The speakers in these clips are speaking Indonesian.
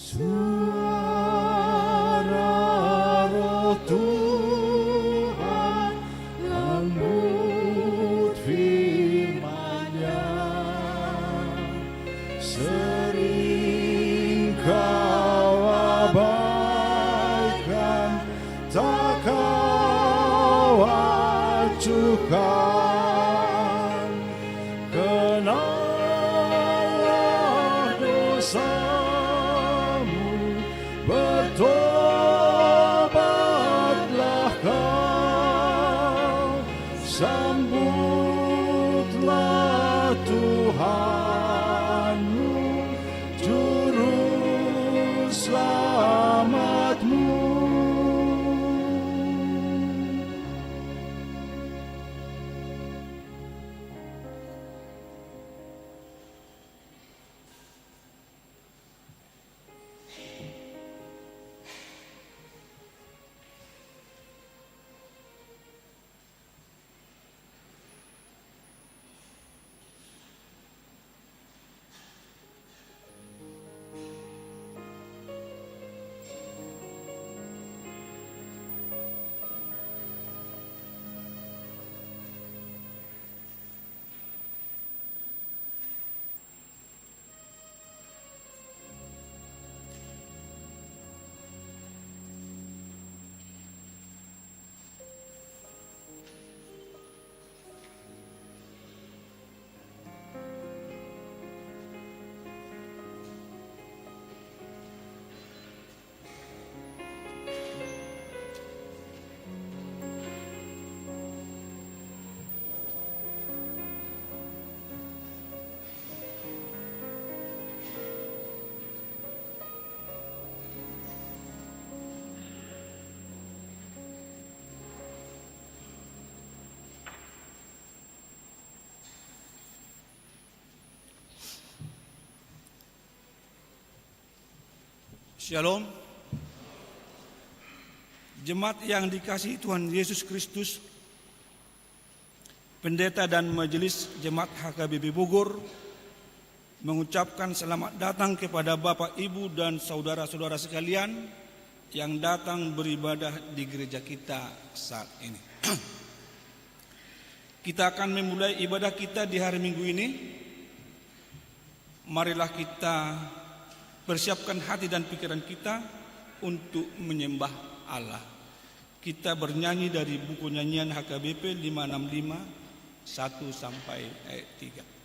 Suara Roh Tuhan lembut firman-Nya, sering kau abaikan, tak kau acuhkan. Kenalah dosamu, bertobatlah kau, sambutlah Tuhanmu, Juru Selamatmu. Shalom. Jemaat yang dikasihi Tuhan Yesus Kristus, pendeta dan majelis jemaat HKBP Bogor mengucapkan selamat datang kepada Bapak, Ibu, dan saudara-saudara sekalian yang datang beribadah di gereja kita saat ini. Kita akan memulai ibadah kita di hari Minggu ini. Marilah kita persiapkan hati dan pikiran kita untuk menyembah Allah. Kita bernyanyi dari buku nyanyian HKBP 565 1 sampai ayat 3.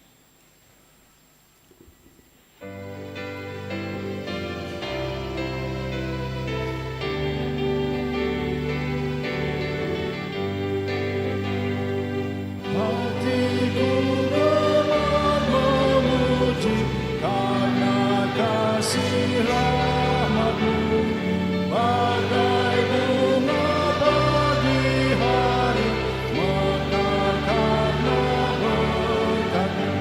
Mekar karena berkat-Mu.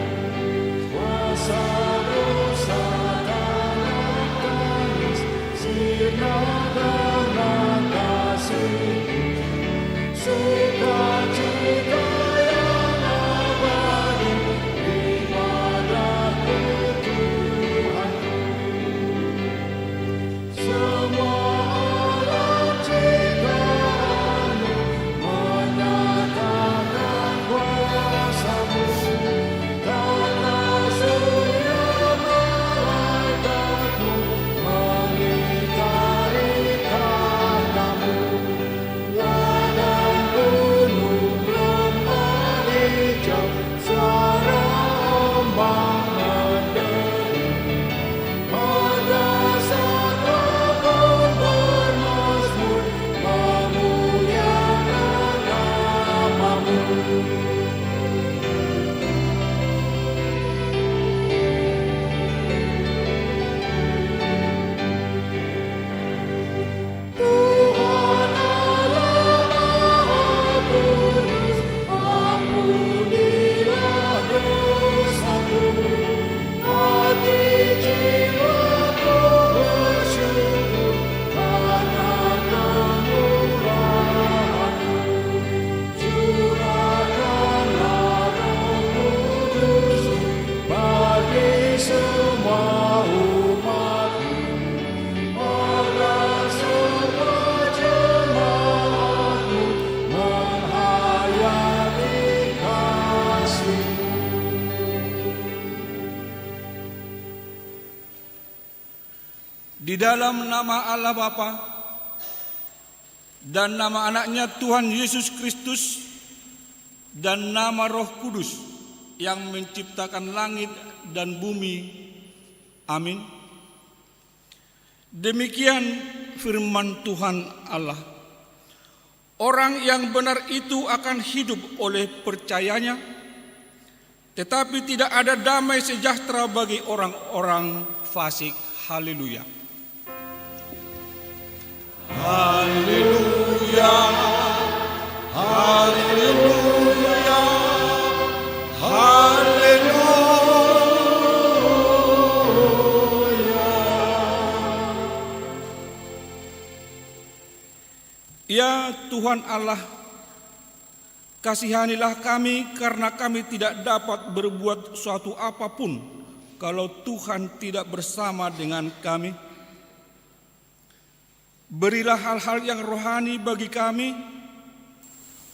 Di dalam nama Allah Bapa dan nama anaknya Tuhan Yesus Kristus dan nama Roh Kudus yang menciptakan langit dan bumi. Amin. Demikian firman Tuhan Allah. Orang yang benar itu akan hidup oleh percayanya, tetapi tidak ada damai sejahtera bagi orang-orang fasik. Haleluya. Haleluya, haleluya, haleluya. Ya Tuhan Allah, kasihanilah kami karena kami tidak dapat berbuat suatu apapun kalau Tuhan tidak bersama dengan kami. Berilah hal-hal yang rohani bagi kami,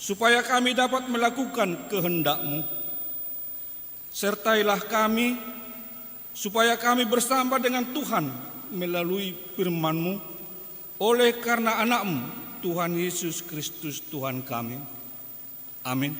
supaya kami dapat melakukan kehendak-Mu. Sertailah kami, supaya kami bersama dengan Tuhan melalui firman-Mu, oleh karena anak-Mu, Tuhan Yesus Kristus Tuhan kami. Amin.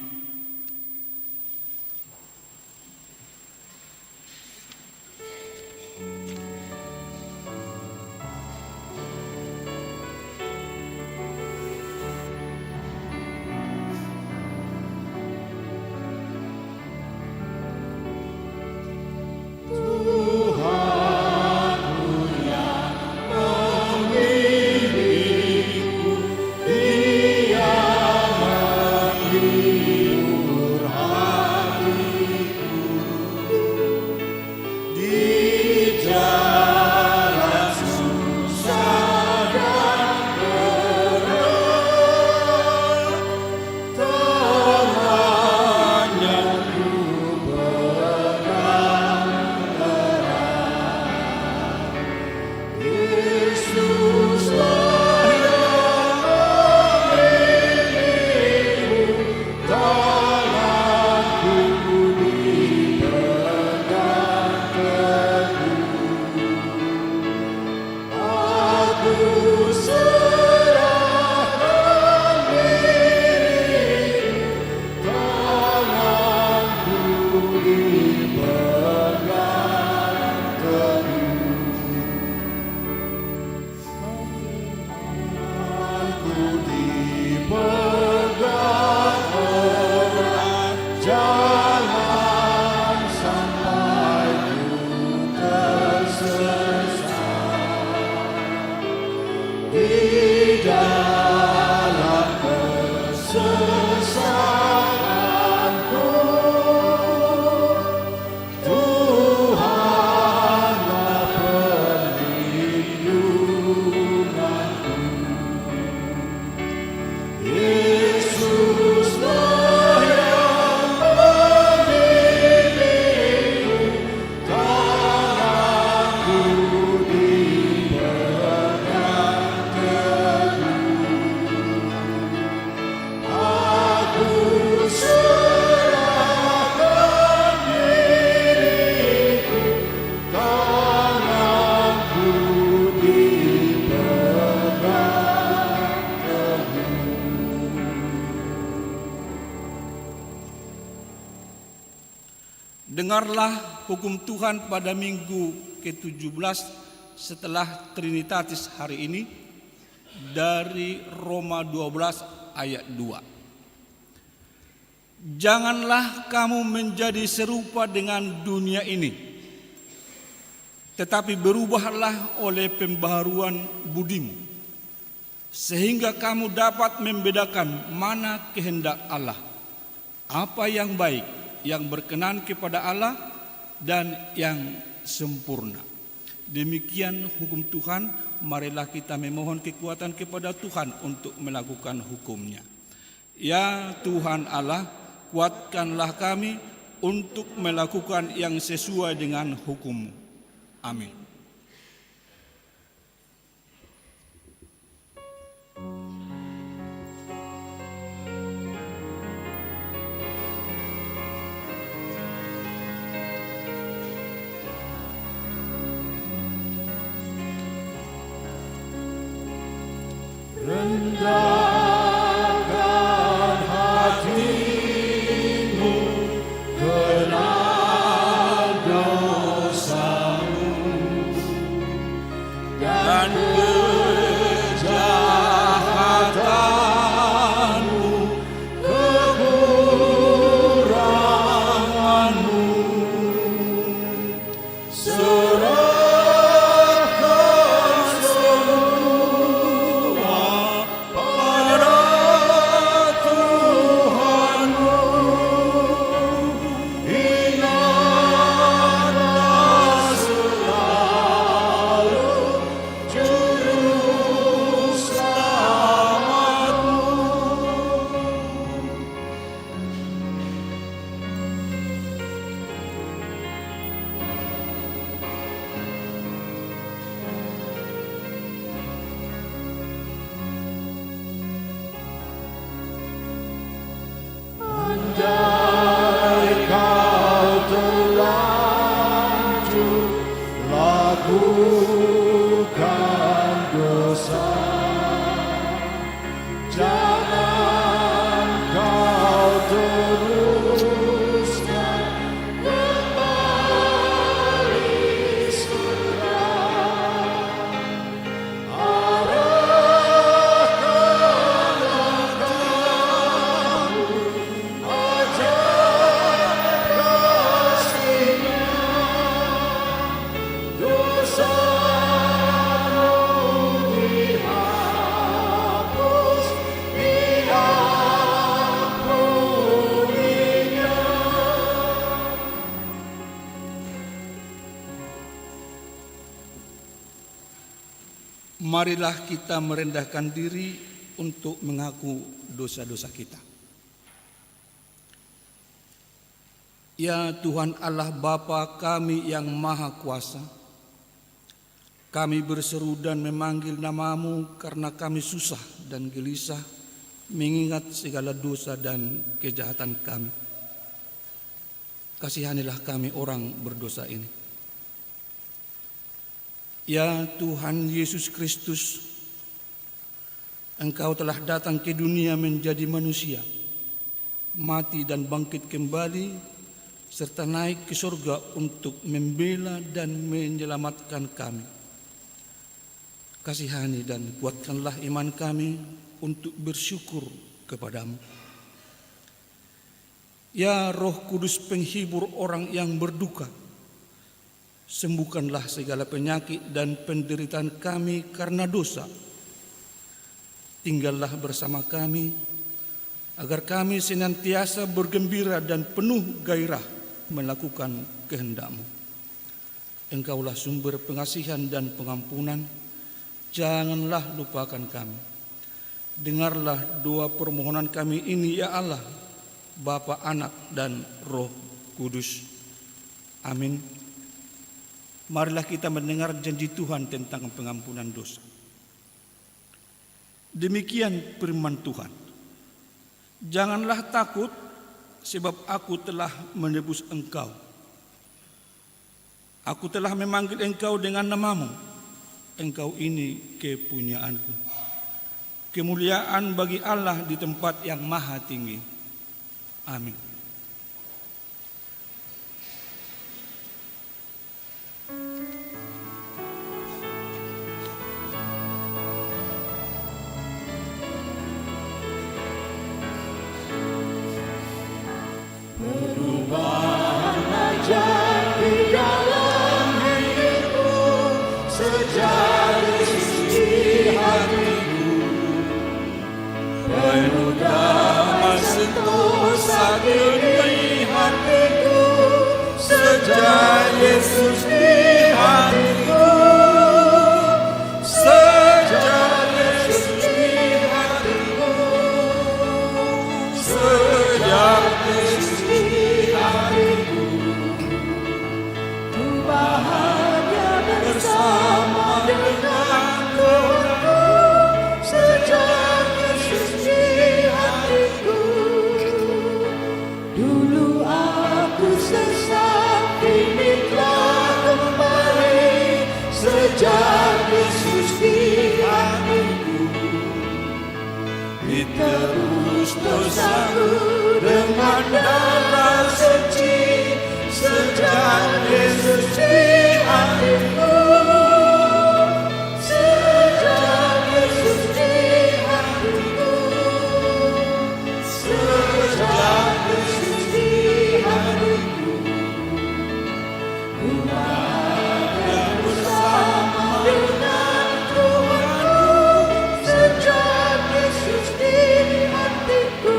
Dengarlah hukum Tuhan pada minggu ke-17 setelah Trinitatis hari ini dari Roma 12 ayat 2. Janganlah kamu menjadi serupa dengan dunia ini, tetapi berubahlah oleh pembaharuan budimu, sehingga kamu dapat membedakan mana kehendak Allah, apa yang baik, yang berkenan kepada Allah, dan yang sempurna. Demikian hukum Tuhan. Marilah kita memohon kekuatan kepada Tuhan untuk melakukan hukum-Nya. Ya Tuhan Allah, kuatkanlah kami untuk melakukan yang sesuai dengan hukum-Mu. Amin. rendahkan hatimu, kenal dosamu, dan kejahatanmu, kekuranganmu. Serahkan semua pada Tuhanmu. Ingatlah selalu Juru Selamatmu. Andai kau terlanjur lakukan dosa, jangan kau teruskan kembali surga. Arahkanlah kamu, ajak kasih-Nya, dosamu dihapus, diampuninya. Marilah kita merendahkan diri untuk mengaku dosa-dosa kita. Ya Tuhan Allah Bapa kami yang Maha Kuasa, kami berseru dan memanggil nama-Mu karena kami susah dan gelisah mengingat segala dosa dan kejahatan kami. Kasihanilah kami orang berdosa ini. Ya Tuhan Yesus Kristus, Engkau telah datang ke dunia menjadi manusia, mati dan bangkit kembali, serta naik ke surga untuk membela dan menyelamatkan kami. Kasihani dan kuatkanlah iman kami untuk bersyukur kepadamu. Ya Roh Kudus penghibur orang yang berduka, sembuhkanlah segala penyakit dan penderitaan kami karena dosa. Tinggallah bersama kami, agar kami senantiasa bergembira dan penuh gairah melakukan kehendak-Mu. Engkaulah sumber pengasihan dan pengampunan, janganlah lupakan kami. Dengarlah doa permohonan kami ini ya Allah, Bapa, Anak, dan Roh Kudus. Amin. Marilah kita mendengar janji Tuhan tentang pengampunan dosa. Demikian firman Tuhan. Janganlah takut, sebab aku telah menebus engkau. Aku telah memanggil engkau dengan namamu. Engkau ini kepunyaanku. Kemuliaan bagi Allah di tempat yang maha tinggi. Amin. Perubahan ajar di dalam hidupku, sejak Yesus di hatiku. Penuh damai sentosa di hatiku, sejak Yesus di hatiku. Sejak Yesus di hatiku, sejak Yesus bersama dengan Tuhanku, sejak Yesus di hatiku. Dulu aku sesat, kini telah kembali, sejak Yesus di hatiku. ditebus dosaku dengan darah suci. Sejak Yesus di hatiku, sejak Yesus di hatiku, sejak Yesus di hatiku, ku ada bersama dengan Tuhanku. Sejak Yesus di hatiku.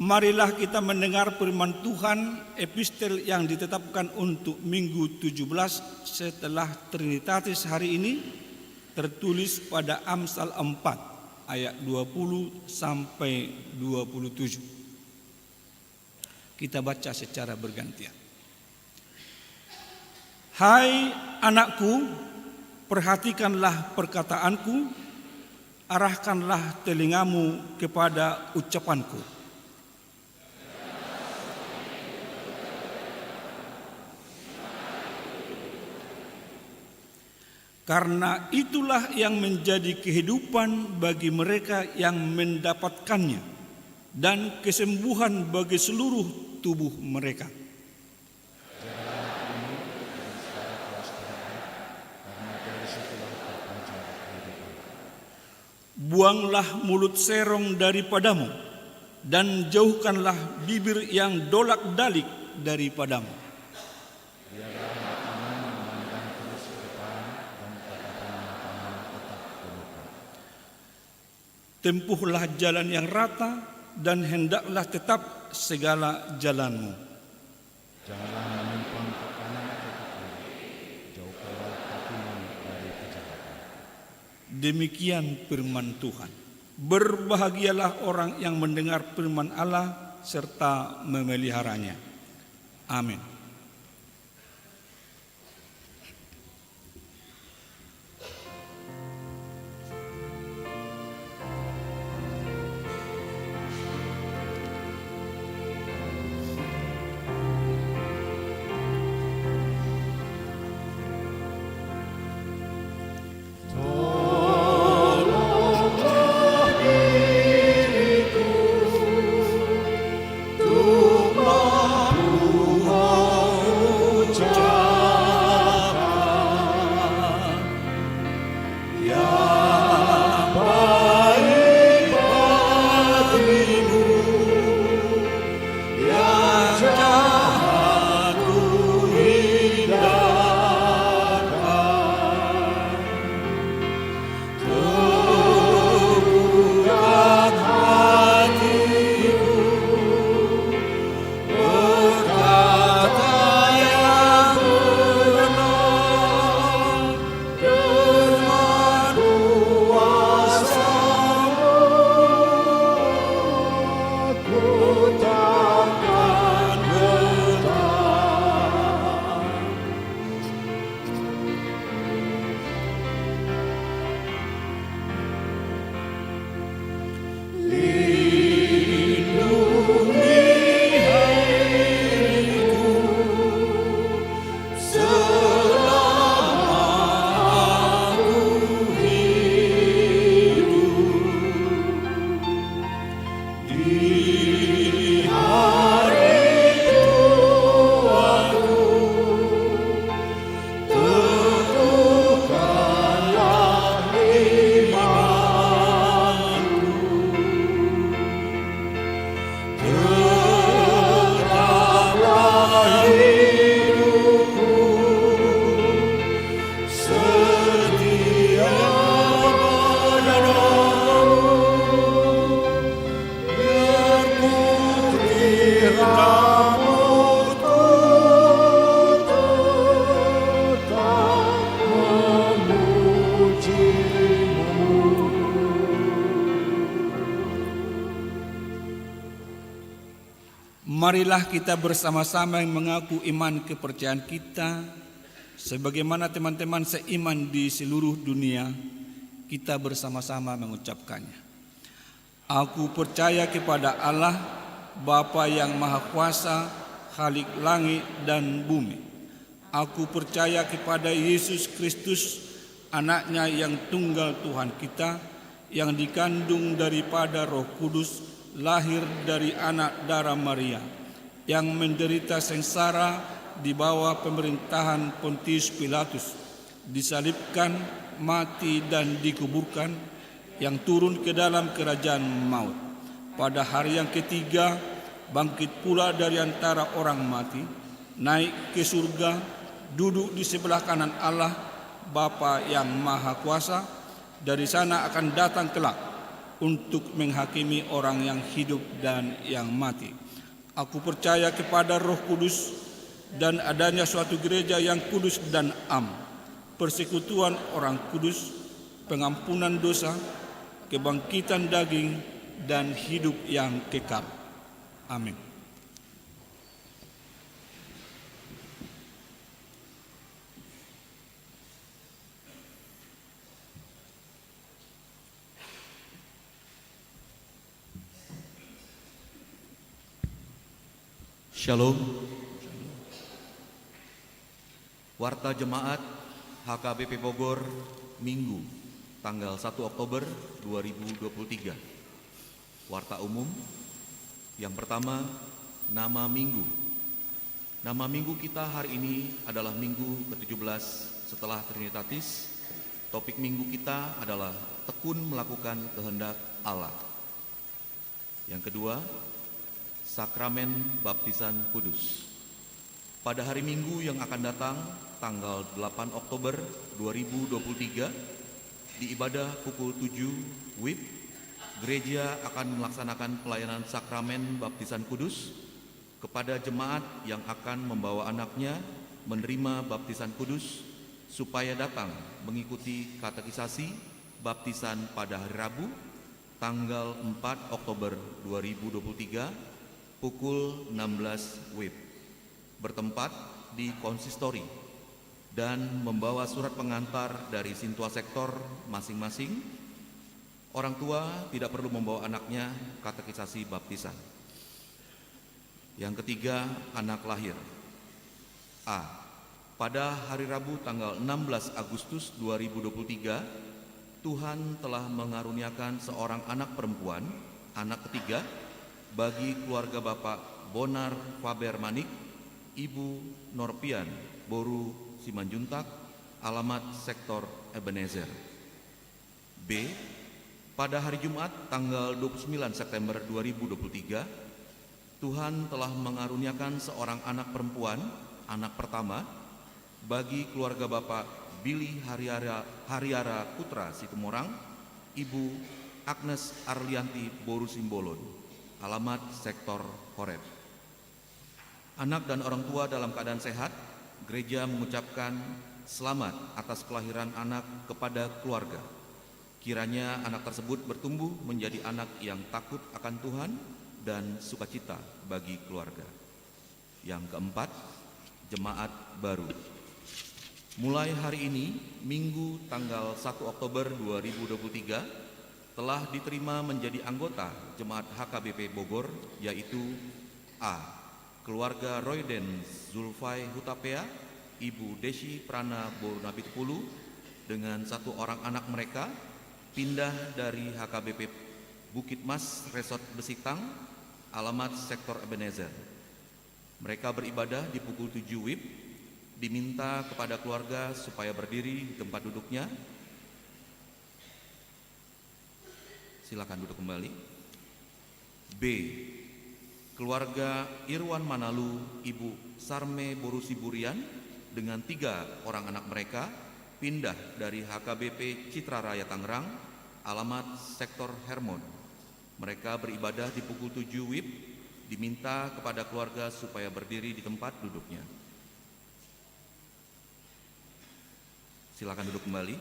Marilah kita mendengar firman Tuhan, epistel yang ditetapkan untuk Minggu 17 setelah Trinitatis hari ini, tertulis pada Amsal 4 ayat 20 sampai 27. Kita baca secara bergantian. Hai anakku, perhatikanlah perkataanku, arahkanlah telingamu kepada ucapanku. Karena itulah yang menjadi kehidupan bagi mereka yang mendapatkannya dan kesembuhan bagi seluruh tubuh mereka. Buanglah mulut serong daripadamu dan jauhkanlah bibir yang dolak-dalik daripadamu. Tempuhlah jalan yang rata dan hendaklah tetap segala jalanmu. Janganlah menyimpang ke kanan atau ke kiri, jauhkanlah kakimu dari kejahatan. Demikian firman Tuhan. Berbahagialah orang yang mendengar firman Allah serta memeliharanya. Amin. Marilah kita bersama-sama mengaku iman kepercayaan kita, sebagaimana teman-teman seiman di seluruh dunia, kita bersama-sama mengucapkannya. Aku percaya kepada Allah, Bapa yang Maha Kuasa, Khalik langit dan bumi. Aku percaya kepada Yesus Kristus, anaknya yang tunggal Tuhan kita, yang dikandung daripada Roh Kudus, lahir dari anak darah Maria, yang menderita sengsara di bawah pemerintahan Pontius Pilatus, disalibkan, mati dan dikuburkan, yang turun ke dalam kerajaan maut. Pada hari yang ketiga, bangkit pula dari antara orang mati, naik ke surga, duduk di sebelah kanan Allah, Bapa yang Maha Kuasa. Dari sana akan datang kelak untuk menghakimi orang yang hidup dan yang mati. Aku percaya kepada Roh Kudus dan adanya suatu gereja yang kudus dan am, persekutuan orang kudus, pengampunan dosa, kebangkitan daging, dan hidup yang kekal. Amin. Shalom. Warta Jemaat HKBP Bogor, Minggu, tanggal 1 Oktober 2023. Warta umum. Yang pertama, nama minggu. Nama minggu kita hari ini adalah Minggu ke-17 setelah Trinitatis. Topik minggu kita adalah tekun melakukan kehendak Allah. Yang kedua, Sakramen Baptisan Kudus. Pada hari Minggu yang akan datang, tanggal 8 Oktober 2023, di ibadah pukul 7 WIB, gereja akan melaksanakan pelayanan Sakramen Baptisan Kudus kepada jemaat yang akan membawa anaknya menerima baptisan kudus supaya datang mengikuti katekisasi baptisan pada hari Rabu, tanggal 4 Oktober 2023, pukul 16 WIB, bertempat di konsistori dan membawa surat pengantar dari sintua sektor masing-masing. Orang tua tidak perlu membawa anaknya katekisasi baptisan. Yang ketiga, anak lahir. A. Pada hari Rabu tanggal 16 Agustus 2023, Tuhan telah mengaruniakan seorang anak perempuan, anak ketiga, bagi keluarga Bapak Bonar Faber Manik, Ibu Norpian Boru Simanjuntak, alamat sektor Ebenezer. B. Pada hari Jumat tanggal 29 September 2023, Tuhan telah mengaruniakan seorang anak perempuan, anak pertama, bagi keluarga Bapak Billy Hariara Putra Situmorang, Ibu Agnes Arlianti Boru Simbolon, alamat sektor Horeb. Anak dan orang tua dalam keadaan sehat, gereja mengucapkan selamat atas kelahiran anak kepada keluarga. Kiranya anak tersebut bertumbuh menjadi anak yang takut akan Tuhan dan sukacita bagi keluarga. Yang keempat, jemaat baru. Mulai hari ini, Minggu tanggal 1 Oktober 2023, telah diterima menjadi anggota Jemaat HKBP Bogor, yaitu A. Keluarga Royden Zulfai Hutapea, Ibu Desi Prana Borunabitpulu, dengan satu orang anak mereka, pindah dari HKBP Bukit Mas Resort Besitang, alamat sektor Ebenezer. Mereka beribadah di pukul 7 WIB, diminta kepada keluarga supaya berdiri di tempat duduknya. Silakan duduk kembali. B. Keluarga Irwan Manalu, Ibu Sarme Borusiburian, dengan 3 orang anak mereka, pindah dari HKBP Citra Raya Tangerang, alamat sektor Hermon. Mereka beribadah di pukul 7 WIB, diminta kepada keluarga supaya berdiri di tempat duduknya. Silakan duduk kembali.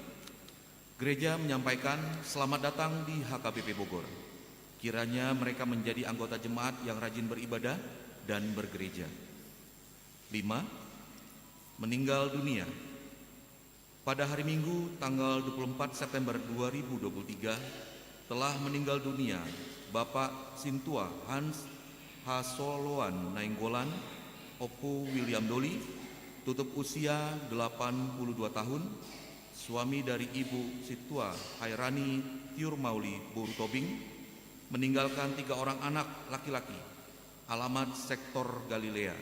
Gereja menyampaikan selamat datang di HKBP Bogor. Kiranya mereka menjadi anggota jemaat yang rajin beribadah dan bergereja. 5. Meninggal dunia. Pada hari Minggu tanggal 24 September 2023 telah meninggal dunia Bapak Sintua Hans Hasoloan Nainggolan Opu William Doli, tutup usia 82 tahun, suami dari Ibu Situa Hairani Tiur Mauli Boru Tobing, meninggalkan 3 orang anak laki-laki, alamat sektor Galilea.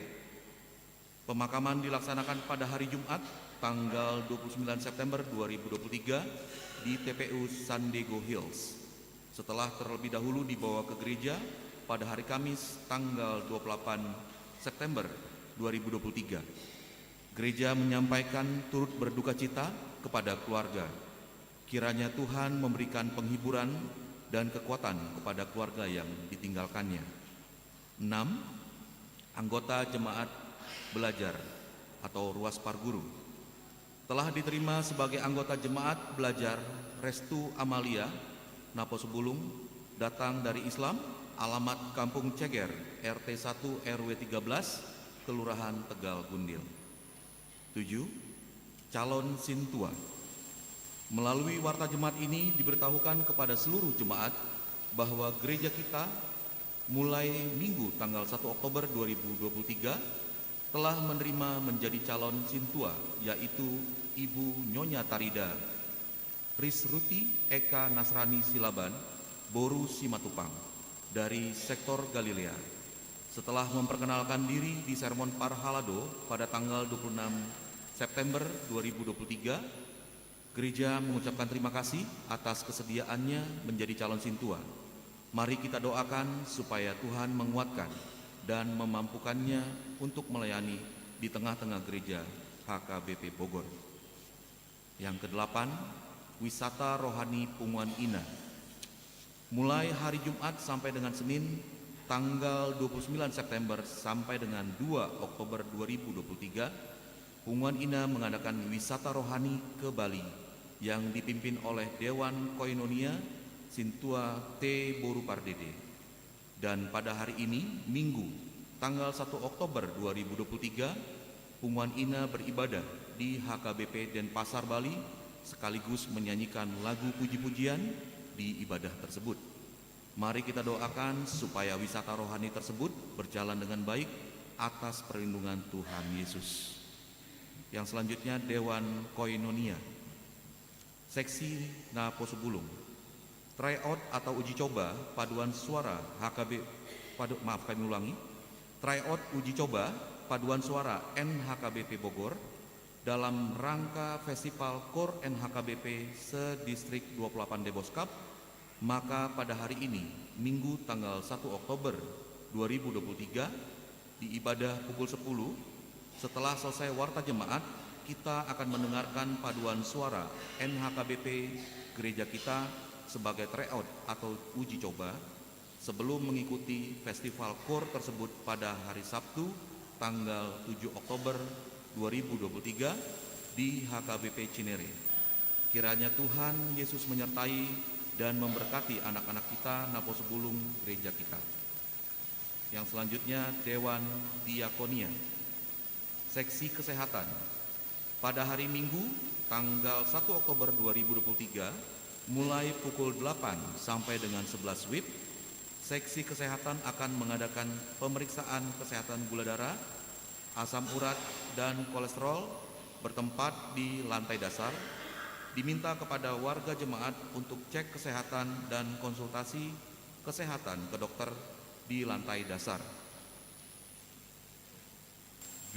Pemakaman dilaksanakan pada hari Jumat, tanggal 29 September 2023 di TPU San Diego Hills, setelah terlebih dahulu dibawa ke gereja pada hari Kamis, tanggal 28 September 2023. Gereja menyampaikan turut berduka cita kepada keluarga. Kiranya Tuhan memberikan penghiburan dan kekuatan kepada keluarga yang ditinggalkannya. 6. Anggota jemaat belajar atau Ruas Parguru telah diterima sebagai anggota jemaat belajar Restu Amalia Naposebulung, datang dari Islam, alamat Kampung Ceger, RT 1 RW 13, Kelurahan Tegal Gundil. 7. Calon Sintua. Melalui warta jemaat ini diberitahukan kepada seluruh jemaat bahwa gereja kita mulai Minggu tanggal 1 Oktober 2023 telah menerima menjadi calon Sintua, yaitu Ibu Nyonya Tarida Risruti Eka Nasrani Silaban Boru Simatupang dari sektor Galilea. Setelah memperkenalkan diri di sermon Parhalado pada tanggal 26 September 2023, gereja mengucapkan terima kasih atas kesediaannya menjadi calon Sintua. Mari kita doakan supaya Tuhan menguatkan dan memampukannya untuk melayani di tengah-tengah gereja HKBP Bogor. Yang ke-8, wisata rohani Punguan Ina. Mulai hari Jumat sampai dengan Senin, tanggal 29 September sampai dengan 2 Oktober 2023, Punguan Ina mengadakan wisata rohani ke Bali yang dipimpin oleh Dewan Koinonia Sintua T. Boru Pardede. Dan pada hari ini, Minggu, tanggal 1 Oktober 2023, Punguan Ina beribadah di HKBP Denpasar, Bali, sekaligus menyanyikan lagu puji-pujian di ibadah tersebut. Mari kita doakan supaya wisata rohani tersebut berjalan dengan baik atas perlindungan Tuhan Yesus. Yang selanjutnya, Dewan Koinonia, Seksi Naposebulung. Tryout atau uji coba paduan suara Tryout uji coba paduan suara NHKBP Bogor dalam rangka Festival KOR NHKBP se-Distrik 28 Deboskap, maka pada hari ini, Minggu tanggal 1 Oktober 2023, di ibadah pukul 10, setelah selesai warta jemaat, kita akan mendengarkan paduan suara NHKBP gereja kita sebagai tryout atau uji coba sebelum mengikuti festival KOR tersebut pada hari Sabtu tanggal 7 Oktober 2023 di HKBP Cinere. Kiranya Tuhan Yesus menyertai dan memberkati anak-anak kita Naposebulung gereja kita. Yang selanjutnya, Dewan Diakonia, Seksi Kesehatan. Pada hari Minggu tanggal 1 Oktober 2023 mulai pukul 8 sampai dengan 11 WIB, Seksi Kesehatan akan mengadakan pemeriksaan kesehatan gula darah, asam urat, dan kolesterol bertempat di lantai dasar. Diminta kepada warga jemaat untuk cek kesehatan dan konsultasi kesehatan ke dokter di lantai dasar. B.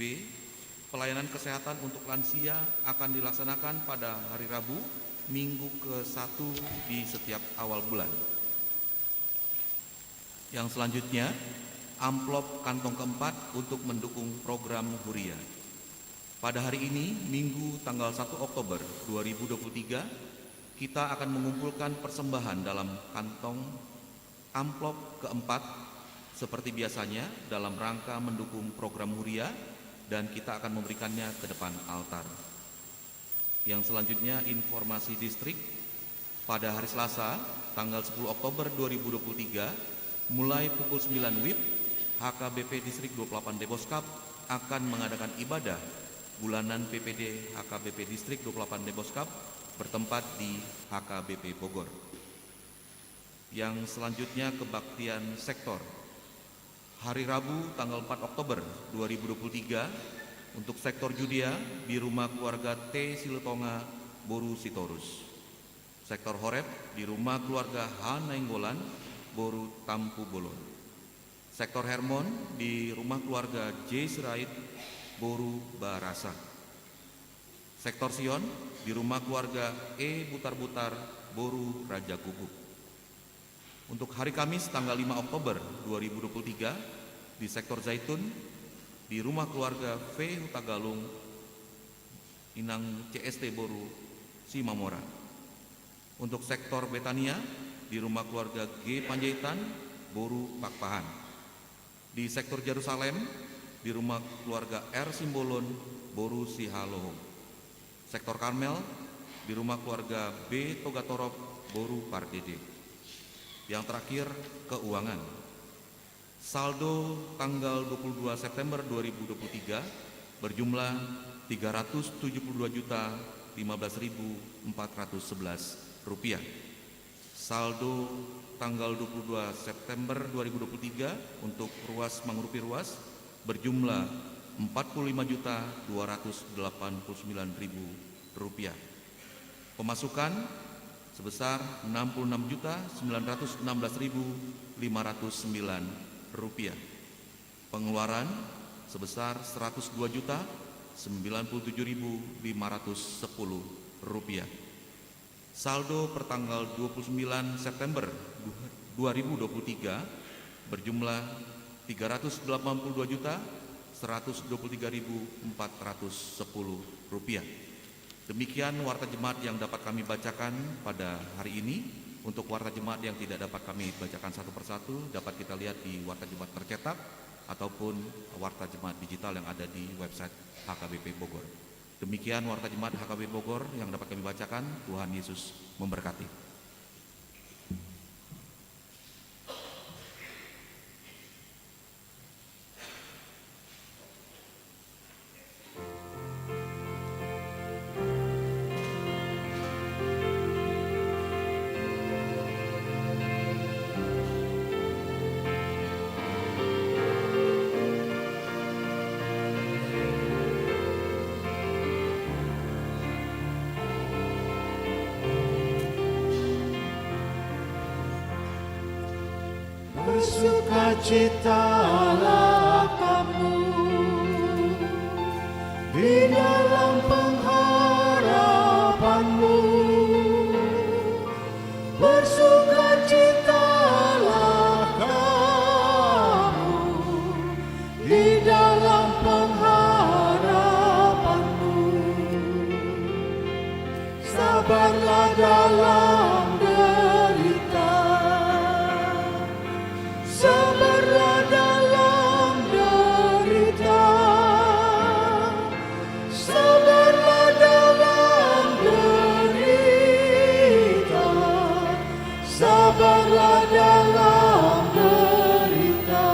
Pelayanan kesehatan untuk lansia akan dilaksanakan pada hari Rabu, Minggu ke-1 di setiap awal bulan. Yang selanjutnya, amplop kantong keempat untuk mendukung program Huria. Pada hari ini, Minggu tanggal 1 Oktober 2023, kita akan mengumpulkan persembahan dalam kantong amplop keempat seperti biasanya dalam rangka mendukung program Huria, dan kita akan memberikannya ke depan altar. Yang selanjutnya, informasi distrik. Pada hari Selasa, tanggal 10 Oktober 2023, mulai pukul 9 WIB, HKBP Distrik 28 Deboskap akan mengadakan ibadah bulanan PPD HKBP Distrik 28 Deboskap bertempat di HKBP Bogor. Yang selanjutnya, kebaktian sektor. Hari Rabu tanggal 4 Oktober 2023 untuk sektor Judea di rumah keluarga T. Silutonga Boru Sitorus. Sektor Horeb di rumah keluarga H. Nainggolan, Boru Tampu Bolon. Sektor Hermon di rumah keluarga J. Sirait, Boru Barasa. Sektor Sion di rumah keluarga E. Butar-Butar, Boru Raja Guguk. Untuk hari Kamis tanggal 5 Oktober 2023 di Sektor Zaitun di rumah keluarga V. Hutagalung, Inang CST Boru Simamora. Untuk Sektor Betania di rumah keluarga G. Panjaitan, Boru Pakpahan. Di Sektor Yerusalem di rumah keluarga R. Simbolon, Boru Sihalohong. Sektor Karmel di rumah keluarga B. Togatorop, Boru Pardede. Yang terakhir, keuangan. Saldo tanggal 22 September 2023 berjumlah Rp317.015.411. Saldo tanggal 22 September 2023 untuk ruas Mangurupi Ruas berjumlah Rp46.289.000. Pemasukan sebesar Rp62.916.509. Pengeluaran sebesar Rp102.097.510. Saldo pertanggal 29 September 2023 berjumlah Rp382.123.410. Demikian warta jemaat yang dapat kami bacakan pada hari ini. Untuk warta jemaat yang tidak dapat kami bacakan satu persatu dapat kita lihat di warta jemaat tercetak ataupun warta jemaat digital yang ada di website HKBP Bogor. Demikian warta jemaat HKBP Bogor yang dapat kami bacakan. Tuhan Yesus memberkati. Bersukacitalah kamu di dalam pengharapanmu. Bersukacitalah kamu di dalam pengharapanmu. Sabarlah dalam derita. Sabarlah dalam derita. Sabarlah dalam derita. Sabarlah dalam derita.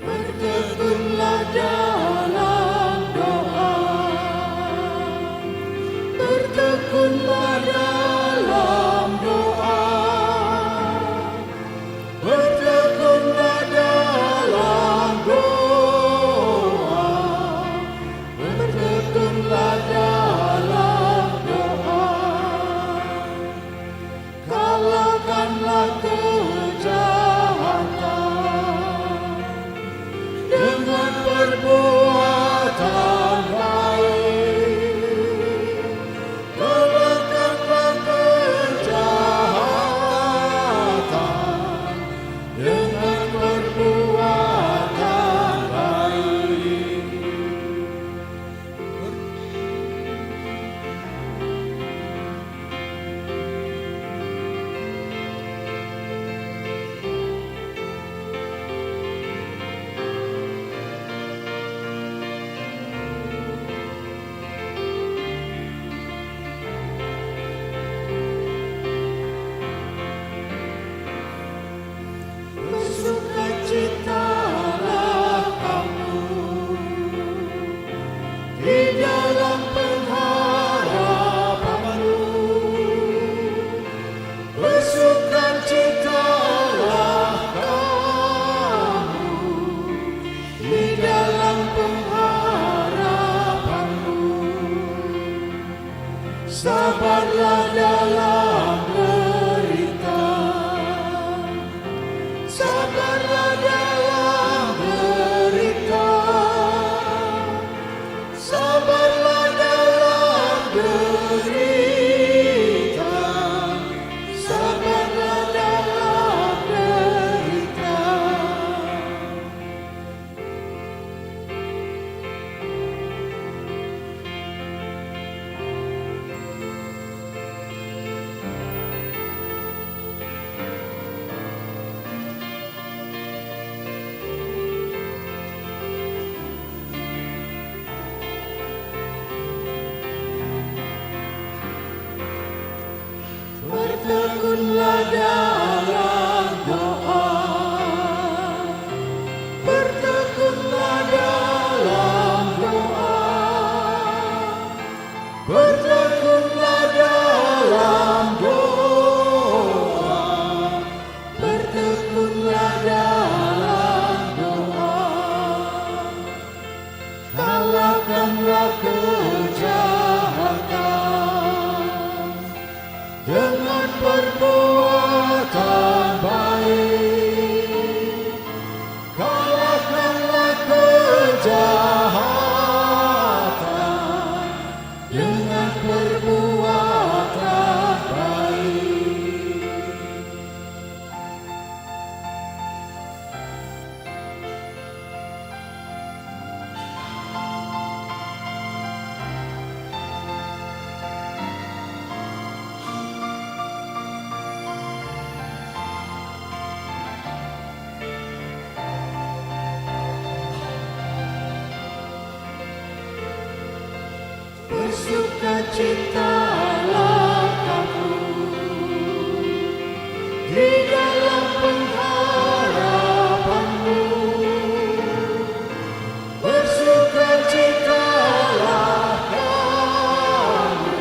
Bertekunlah dalam doa. Bertekunlah dalam doa. Bertekunlah dalam doa. Bertekunlah dalam doa. Kalahkanlah kejahatan dengan perbuatan baik. Kalahkanlah kejahatan dengan perbuatan baik. bertekunlah dalam doa, bertekunlah dalam doa, bertekunlah dalam doa, bertekunlah dalam doa. Kalahkanlah kejahatan dengan perbuatan baik. Kalahkanlah kejahatan dengan perbuatan baik. Bersukacitalah kamu di dalam pengharapanmu. Bersukacitalah kamu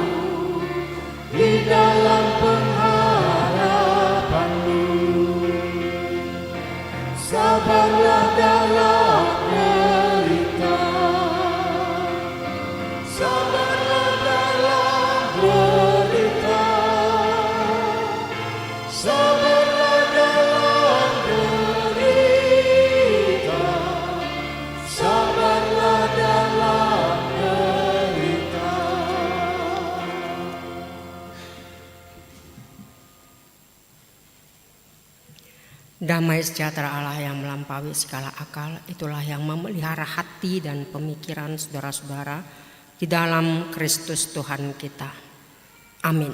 di dalam pengharapanmu. Sabarlah dalam derita, sabarlah dalam derita, sabarlah dalam derita, sabarlah dalam derita. Damai sejahtera Allah yang melampaui segala akal, itulah yang memelihara hati dan pemikiran saudara-saudara di dalam Kristus Tuhan kita. Amin.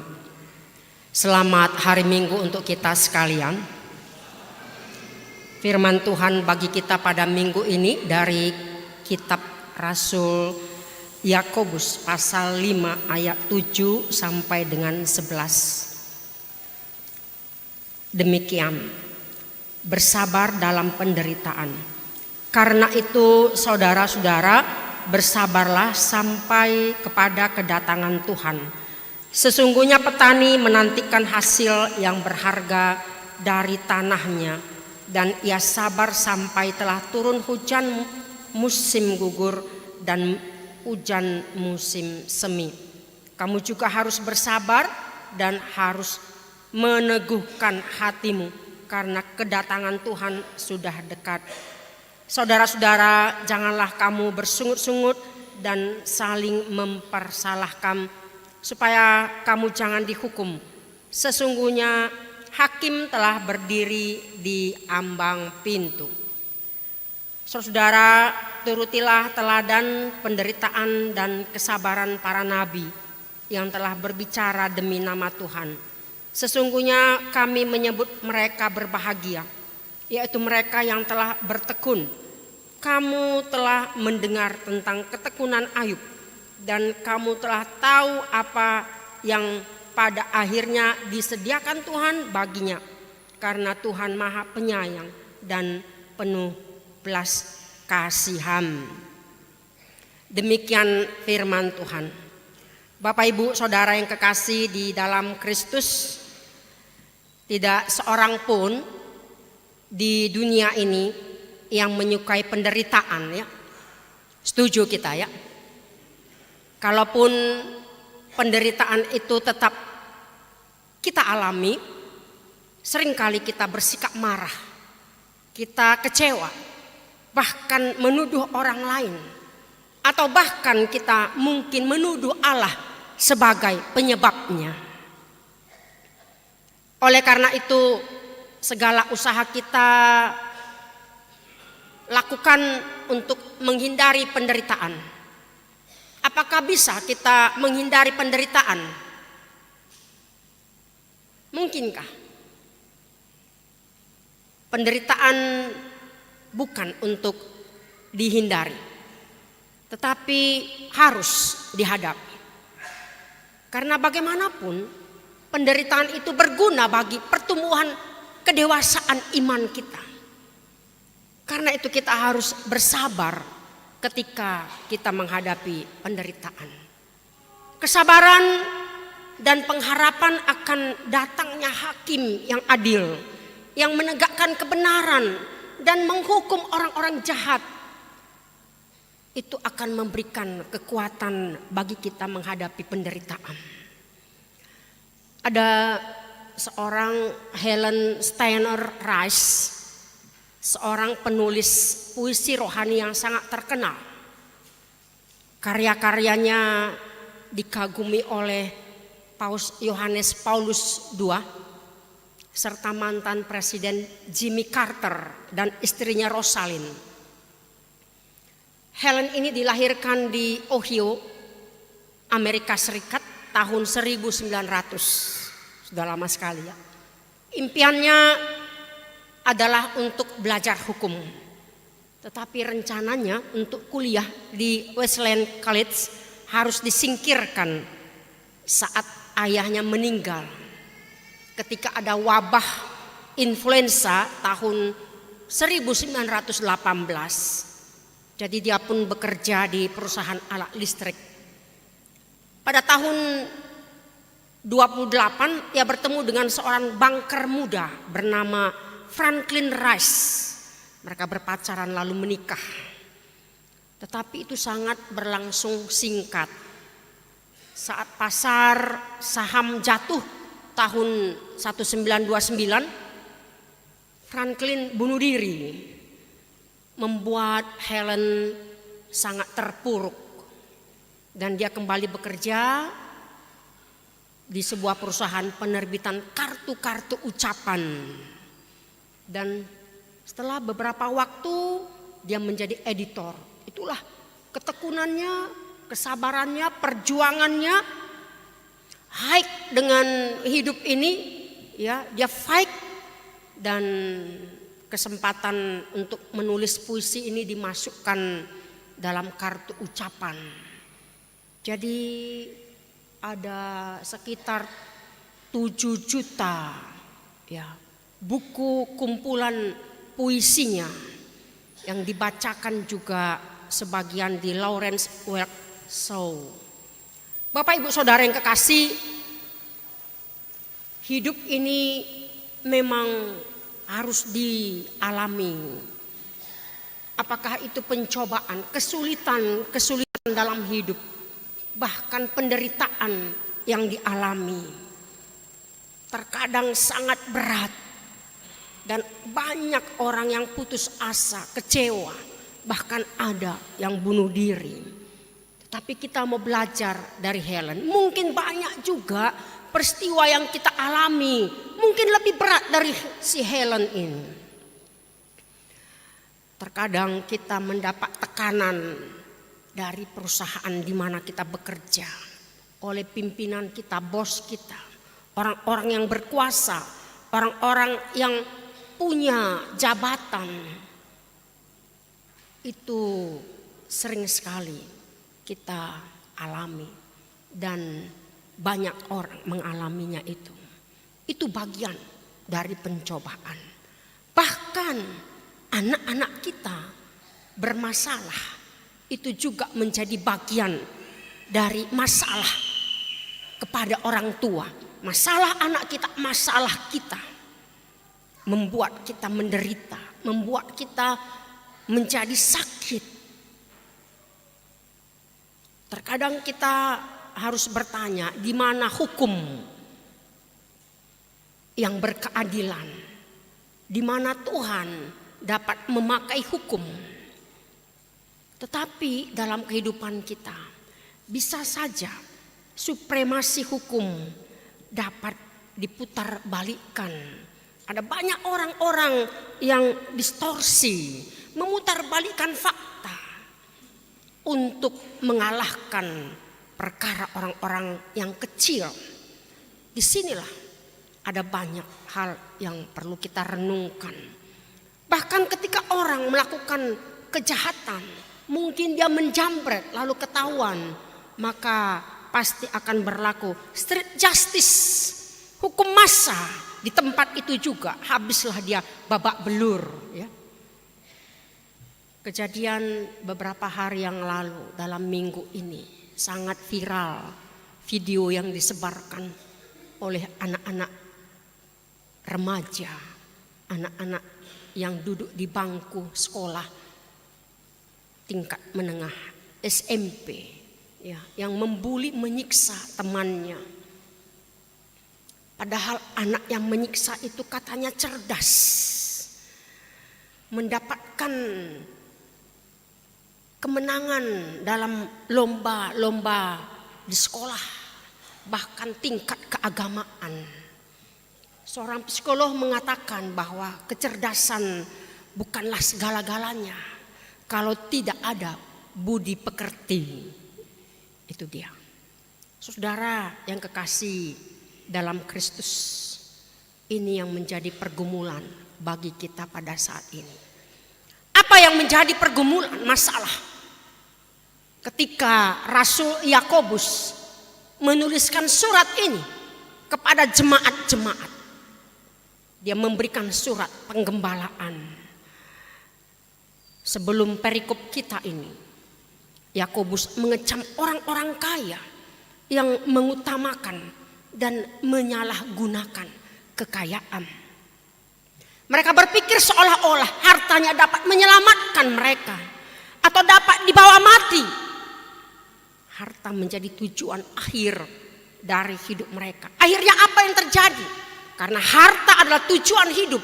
Selamat hari Minggu untuk kita sekalian. Firman Tuhan bagi kita pada minggu ini dari kitab Rasul Yakobus pasal 5 ayat 7 sampai dengan 11. Demikian. Bersabar dalam penderitaan. Karena itu saudara-saudara, bersabarlah sampai kepada kedatangan Tuhan. Sesungguhnya petani menantikan hasil yang berharga dari tanahnya, dan ia sabar sampai telah turun hujan musim gugur dan hujan musim semi. Kamu juga harus bersabar dan harus meneguhkan hatimu, karena kedatangan Tuhan sudah dekat. Saudara-saudara, janganlah kamu bersungut-sungut dan saling mempersalahkan, supaya kamu jangan dihukum. Sesungguhnya hakim telah berdiri di ambang pintu. Saudara, turutilah teladan penderitaan dan kesabaran para nabi yang telah berbicara demi nama Tuhan. Sesungguhnya kami menyebut mereka berbahagia, yaitu mereka yang telah bertekun. Kamu telah mendengar tentang ketekunan Ayub, dan kamu telah tahu apa yang pada akhirnya disediakan Tuhan baginya, karena Tuhan Maha Penyayang dan penuh belas kasihan. Demikian firman Tuhan. Bapak Ibu Saudara yang kekasih di dalam Kristus, tidak seorang pun di dunia ini yang menyukai penderitaan, ya. Setuju kita, ya. Kalaupun penderitaan itu tetap kita alami, seringkali kita bersikap marah, kita kecewa, bahkan menuduh orang lain, atau bahkan kita mungkin menuduh Allah sebagai penyebabnya. Oleh karena itu, segala usaha kita lakukan untuk menghindari penderitaan. Apakah bisa kita menghindari penderitaan? Mungkinkah? Penderitaan bukan untuk dihindari, tetapi harus dihadapi. Karena bagaimanapun penderitaan itu berguna bagi pertumbuhan kedewasaan iman kita. Karena itu kita harus bersabar ketika kita menghadapi penderitaan. Kesabaran dan pengharapan akan datangnya hakim yang adil, yang menegakkan kebenaran dan menghukum orang-orang jahat. Itu akan memberikan kekuatan bagi kita menghadapi penderitaan. Ada seorang Helen Steiner Rice, seorang penulis puisi rohani yang sangat terkenal. Karya-karyanya dikagumi oleh Paus Yohanes Paulus II serta mantan Presiden Jimmy Carter dan istrinya Rosalind. Helen ini dilahirkan di Ohio, Amerika Serikat tahun 1900. Sudah lama sekali ya. Impiannya adalah untuk belajar hukum. Tetapi rencananya untuk kuliah di Wesleyan College harus disingkirkan saat ayahnya meninggal. Ketika ada wabah influenza tahun 1918. Jadi dia pun bekerja di perusahaan alat listrik. Pada tahun 28 ia bertemu dengan seorang banker muda bernama Franklin Rice. Mereka berpacaran lalu menikah. Tetapi itu sangat berlangsung singkat. Saat pasar saham jatuh tahun 1929, Franklin bunuh diri, membuat Helen sangat terpuruk. Dan dia kembali bekerja di sebuah perusahaan penerbitan kartu-kartu ucapan. Dan setelah beberapa waktu dia menjadi editor. Itulah ketekunannya, kesabarannya, perjuangannya. Hike dengan hidup ini, ya, dia fight, dan kesempatan untuk menulis puisi ini dimasukkan dalam kartu ucapan. Jadi ada sekitar 7 juta ya buku kumpulan puisinya yang dibacakan juga sebagian di Lawrence Welk Show. Bapak Ibu Saudara yang kekasih, hidup ini memang harus dialami. Apakah itu pencobaan, kesulitan dalam hidup, bahkan penderitaan yang dialami. Terkadang sangat berat dan banyak orang yang putus asa, kecewa, bahkan ada yang bunuh diri. Tapi kita mau belajar dari Helen. Mungkin banyak juga peristiwa yang kita alami, mungkin lebih berat dari si Helen ini. Terkadang kita mendapat tekanan dari perusahaan di mana kita bekerja, oleh pimpinan kita, bos kita, orang-orang yang berkuasa, orang-orang yang punya jabatan. Itu sering sekali kita alami dan banyak orang mengalaminya itu. Itu bagian dari pencobaan. Bahkan anak-anak kita bermasalah, itu juga menjadi bagian dari masalah kepada orang tua. Masalah anak kita, masalah kita membuat kita menderita, membuat kita menjadi sakit. Terkadang kita harus bertanya, di mana hukum yang berkeadilan? Di mana Tuhan dapat memakai hukum? Tetapi dalam kehidupan kita bisa saja supremasi hukum dapat diputar balikkan. Ada banyak orang-orang yang distorsi, memutar balikkan fakta untuk mengalahkan perkara orang-orang yang kecil. Disinilah ada banyak hal yang perlu kita renungkan. Bahkan ketika orang melakukan kejahatan, mungkin dia menjambret lalu ketahuan, maka pasti akan berlaku street justice. hukum massa di tempat itu juga, habislah dia babak belur ya. Kejadian beberapa hari yang lalu dalam minggu ini sangat viral video yang disebarkan oleh anak-anak remaja, anak-anak yang duduk di bangku sekolah tingkat menengah SMP ya, yang membuli, menyiksa temannya. Padahal anak yang menyiksa itu katanya cerdas, mendapatkan kemenangan dalam lomba-lomba di sekolah, bahkan tingkat keagamaan. Seorang psikolog mengatakan bahwa kecerdasan bukanlah segala-galanya kalau tidak ada budi pekerti. Itu dia. Saudara yang kekasih dalam Kristus, ini yang menjadi pergumulan bagi kita pada saat ini. Apa yang menjadi pergumulan, masalah? Ketika Rasul Yakobus menuliskan surat ini kepada jemaat-jemaat, dia memberikan surat penggembalaan. Sebelum perikop kita ini, Yakobus mengecam orang-orang kaya yang mengutamakan dan menyalahgunakan kekayaan. Mereka berpikir seolah-olah hartanya dapat menyelamatkan mereka atau dapat dibawa mati. Harta menjadi tujuan akhir dari hidup mereka. Akhirnya apa yang terjadi? Karena harta adalah tujuan hidup,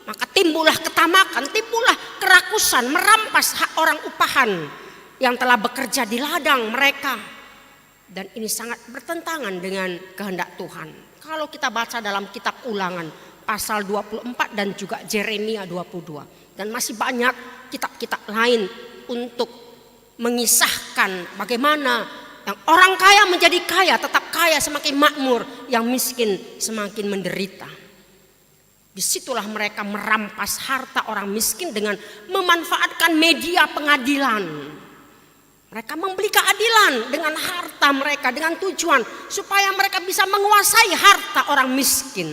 maka timbullah ketamakan, timbullah kerakusan, merampas hak orang upahan yang telah bekerja di ladang mereka. Dan ini sangat bertentangan dengan kehendak Tuhan. Kalau kita baca dalam kitab Ulangan pasal 24 dan juga Yeremia 22. Dan masih banyak kitab-kitab lain untuk mengisahkan bagaimana yang orang kaya menjadi kaya, tetap kaya semakin makmur, yang miskin semakin menderita. Disitulah mereka merampas harta orang miskin dengan memanfaatkan media pengadilan. Mereka membeli keadilan dengan harta mereka, dengan tujuan supaya mereka bisa menguasai harta orang miskin.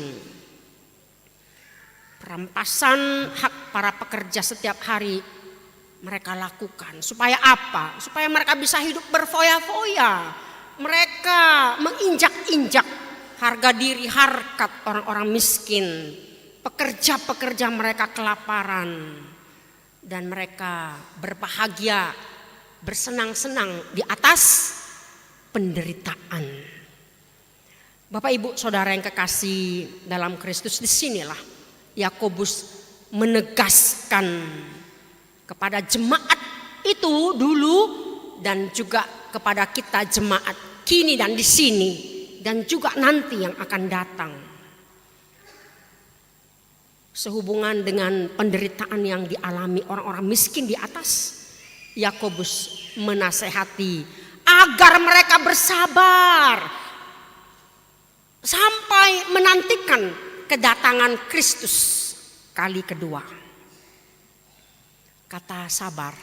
Perampasan hak para pekerja setiap hari mereka lakukan. Supaya apa? Supaya mereka bisa hidup berfoya-foya. Mereka menginjak-injak harga diri, harkat orang-orang miskin. Pekerja-pekerja mereka kelaparan. Dan mereka berbahagia, bersenang-senang di atas penderitaan. Bapak Ibu Saudara yang kekasih dalam Kristus, disinilah Yakobus menegaskan kepada jemaat itu dulu dan juga kepada kita jemaat kini dan di sini dan juga nanti yang akan datang. Sehubungan dengan penderitaan yang dialami orang-orang miskin di atas, Yakobus menasehati agar mereka bersabar sampai menantikan kedatangan Kristus kali kedua. Kata sabar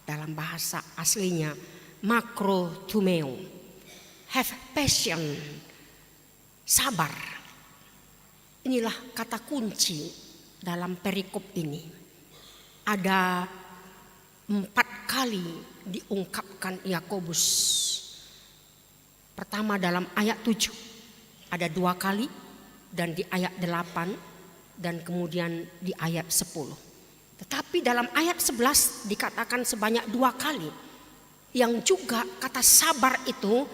dalam bahasa aslinya makrotumeo, have patience, sabar. Inilah kata kunci dalam perikop ini. Ada 4 kali diungkapkan Yakobus. Pertama dalam ayat 7, ada 2 kali, dan di ayat 8, dan kemudian di ayat 10. Tetapi dalam ayat 11 dikatakan sebanyak 2 kali, yang juga kata sabar itu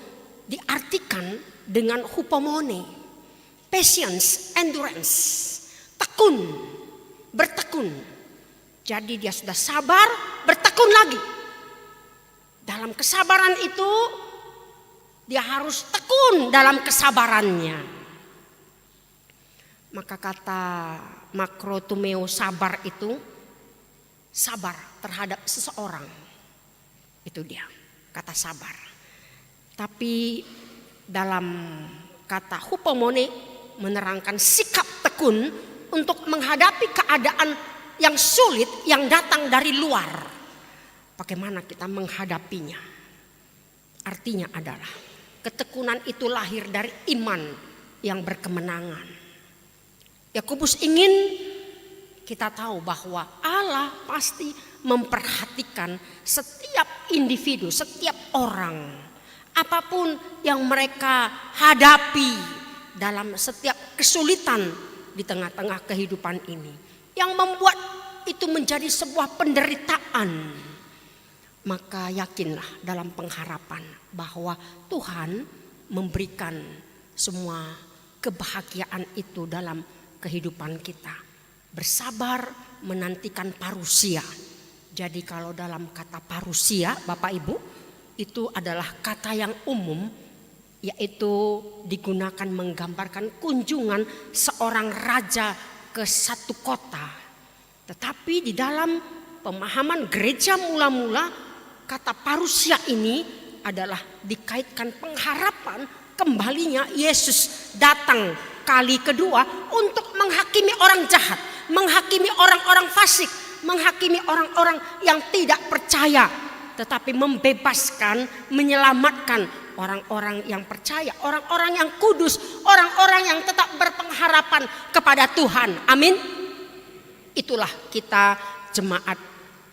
diartikan dengan hupomone, patience, endurance, tekun, bertekun. Jadi dia sudah sabar, bertekun lagi. Dalam kesabaran itu dia harus tekun dalam kesabarannya. Maka kata makrotumeo, sabar itu sabar terhadap seseorang. Itu dia kata sabar. Tapi dalam kata hupomone menerangkan sikap tekun untuk menghadapi keadaan yang sulit yang datang dari luar. Bagaimana kita menghadapinya? Artinya adalah ketekunan itu lahir dari iman yang berkemenangan. Yakobus ingin kita tahu bahwa Allah pasti memperhatikan setiap individu, setiap orang, apapun yang mereka hadapi dalam setiap kesulitan di tengah-tengah kehidupan ini, yang membuat itu menjadi sebuah penderitaan. Maka yakinlah dalam pengharapan bahwa Tuhan memberikan semua kebahagiaan itu dalam kehidupan kita. Bersabar menantikan parusia. Jadi kalau dalam kata parusia, Bapak Ibu, itu adalah kata yang umum, yaitu digunakan menggambarkan kunjungan seorang raja ke satu kota. Tetapi di dalam pemahaman gereja mula-mula, kata parusia ini adalah dikaitkan pengharapan kembalinya Yesus datang kali kedua untuk menghakimi orang jahat, menghakimi orang-orang fasik, menghakimi orang-orang yang tidak percaya, tetapi membebaskan, menyelamatkan orang-orang yang percaya, orang-orang yang kudus, orang-orang yang tetap berpengharapan kepada Tuhan. Amin. Itulah kita jemaat